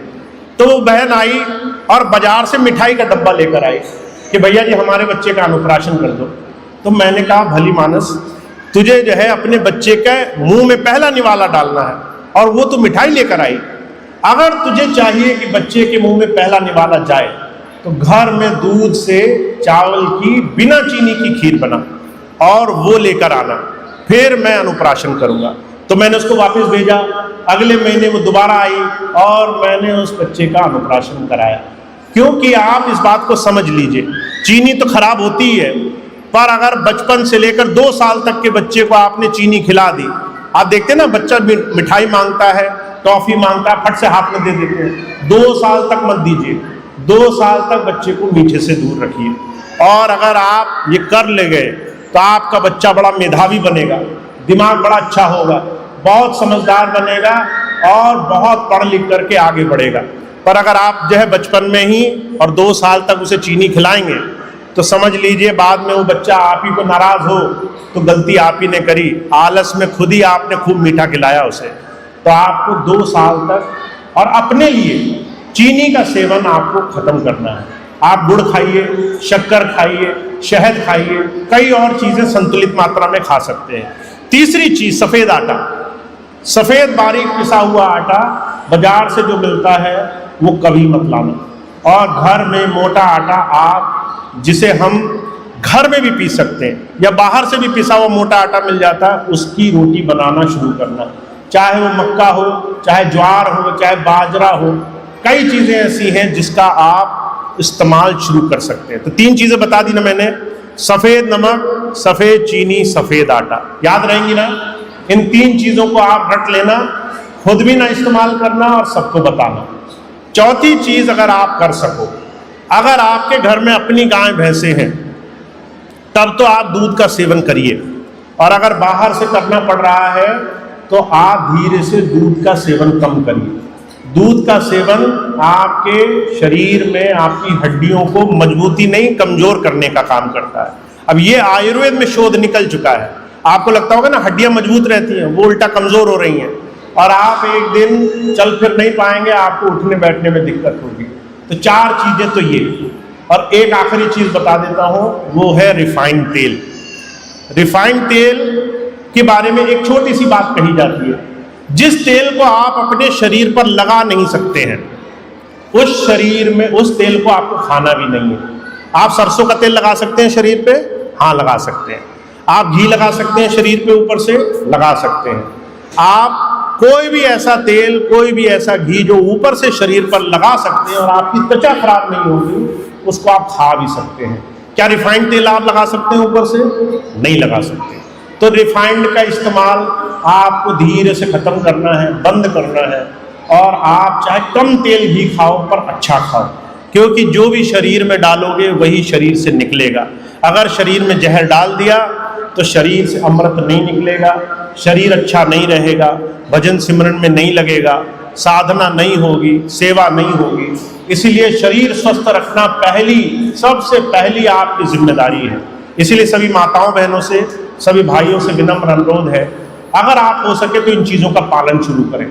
तो वो बहन आई और बाजार से मिठाई का डब्बा लेकर आई कि भैया जी हमारे बच्चे का अनुप्राशन कर दो। तो मैंने कहा, भली मानस, तुझे जो है अपने बच्चे के मुंह में पहला निवाला डालना है और वो तो मिठाई लेकर आई। अगर तुझे चाहिए कि बच्चे के मुंह में पहला निवाला जाए तो घर में दूध से चावल की बिना चीनी की खीर बना और वो लेकर आना, फिर मैं अनुप्राशन करूंगा। तो मैंने उसको वापस भेजा। अगले महीने वो दोबारा आई और मैंने उस बच्चे का अनुप्राशन कराया। क्योंकि आप इस बात को समझ लीजिए, चीनी तो खराब होती ही है, पर अगर बचपन से लेकर 2 साल तक के बच्चे को आपने चीनी खिला दी, आप देखते हैं ना, बच्चा मिठाई मांगता है, टॉफी मांगता है, फट से हाथ में दे देते हैं। 2 साल तक मत दीजिए, 2 साल तक बच्चे को मीठे से दूर रखिए। और अगर आप ये कर ले गए तो आपका बच्चा बड़ा मेधावी बनेगा, दिमाग बड़ा अच्छा होगा, बहुत समझदार बनेगा और बहुत पढ़ लिख करके आगे बढ़ेगा। पर अगर आप जो है बचपन में ही और 2 साल तक उसे चीनी खिलाएंगे तो समझ लीजिए बाद में वो बच्चा आप ही को नाराज हो तो गलती आप ही ने करी, आलस में खुद ही आपने खूब मीठा खिलाया उसे। तो आपको 2 साल तक और अपने लिए चीनी का सेवन आपको खत्म करना है। आप गुड़ खाइए, शक्कर खाइए, शहद खाइए, कई और चीजें संतुलित मात्रा में खा सकते हैं। तीसरी चीज सफेद आटा। सफेद बारीक पिसा हुआ आटा बाजार से जो मिलता है वो कभी मत लाना। और घर में मोटा आटा आप, जिसे हम घर में भी पीस सकते हैं या बाहर से भी पिसा हुआ मोटा आटा मिल जाता है, उसकी रोटी बनाना शुरू करना। चाहे वो मक्का हो, चाहे ज्वार हो, चाहे बाजरा हो, कई चीजें ऐसी हैं जिसका आप इस्तेमाल शुरू कर सकते हैं। तो 3 चीजें बता दी ना मैंने, सफेद नमक, सफेद चीनी, सफेद आटा। याद रहेंगी ना? इन 3 चीजों को आप रट लेना, खुद भी ना इस्तेमाल करना और सबको बताना। चौथी चीज अगर आप कर सको, अगर आपके घर में अपनी गाय भैंसे हैं तब तो आप दूध का सेवन करिए, और अगर बाहर से करना पड़ रहा है तो आप धीरे से दूध का सेवन कम करिए। दूध का सेवन आपके शरीर में आपकी हड्डियों को मजबूती नहीं, कमजोर करने का काम करता है। अब ये आयुर्वेद में शोध निकल चुका है। आपको लगता होगा ना हड्डियां मजबूत रहती हैं, वो उल्टा कमजोर हो रही हैं और आप एक दिन चल फिर नहीं पाएंगे, आपको उठने बैठने में दिक्कत होगी। तो 4 चीजें तो ये, और एक आखिरी चीज बता देता हूं, वो है रिफाइंड तेल। रिफाइंड तेल के बारे में एक छोटी सी बात कही जाती है। जिस तेल को आप अपने शरीर पर लगा नहीं सकते हैं, उस शरीर में उस तेल को आपको खाना भी नहीं है। आप सरसों का तेल लगा सकते हैं शरीर पे? हाँ, लगा सकते हैं। आप घी लगा सकते हैं शरीर पे, ऊपर से लगा सकते हैं। आप कोई भी ऐसा तेल, कोई भी ऐसा घी जो ऊपर से शरीर पर लगा सकते हैं और आपकी त्वचा खराब नहीं होगी, उसको आप खा भी सकते हैं। क्या रिफाइंड तेल आप लगा सकते हैं ऊपर से? नहीं लगा सकते। तो रिफाइंड का इस्तेमाल आपको धीरे से खत्म करना है, बंद करना है। और आप चाहे कम तेल भी खाओ पर अच्छा खाओ, क्योंकि जो भी शरीर में डालोगे वही शरीर से निकलेगा। अगर शरीर में जहर डाल दिया तो शरीर से अमृत नहीं निकलेगा, शरीर अच्छा नहीं रहेगा, भजन सिमरन में नहीं लगेगा, साधना नहीं होगी, सेवा नहीं होगी। इसीलिए शरीर स्वस्थ रखना सबसे पहली आपकी जिम्मेदारी है। इसीलिए सभी माताओं बहनों से, सभी भाइयों से विनम्र अनुरोध है, अगर आप हो सके तो इन चीज़ों का पालन शुरू करें।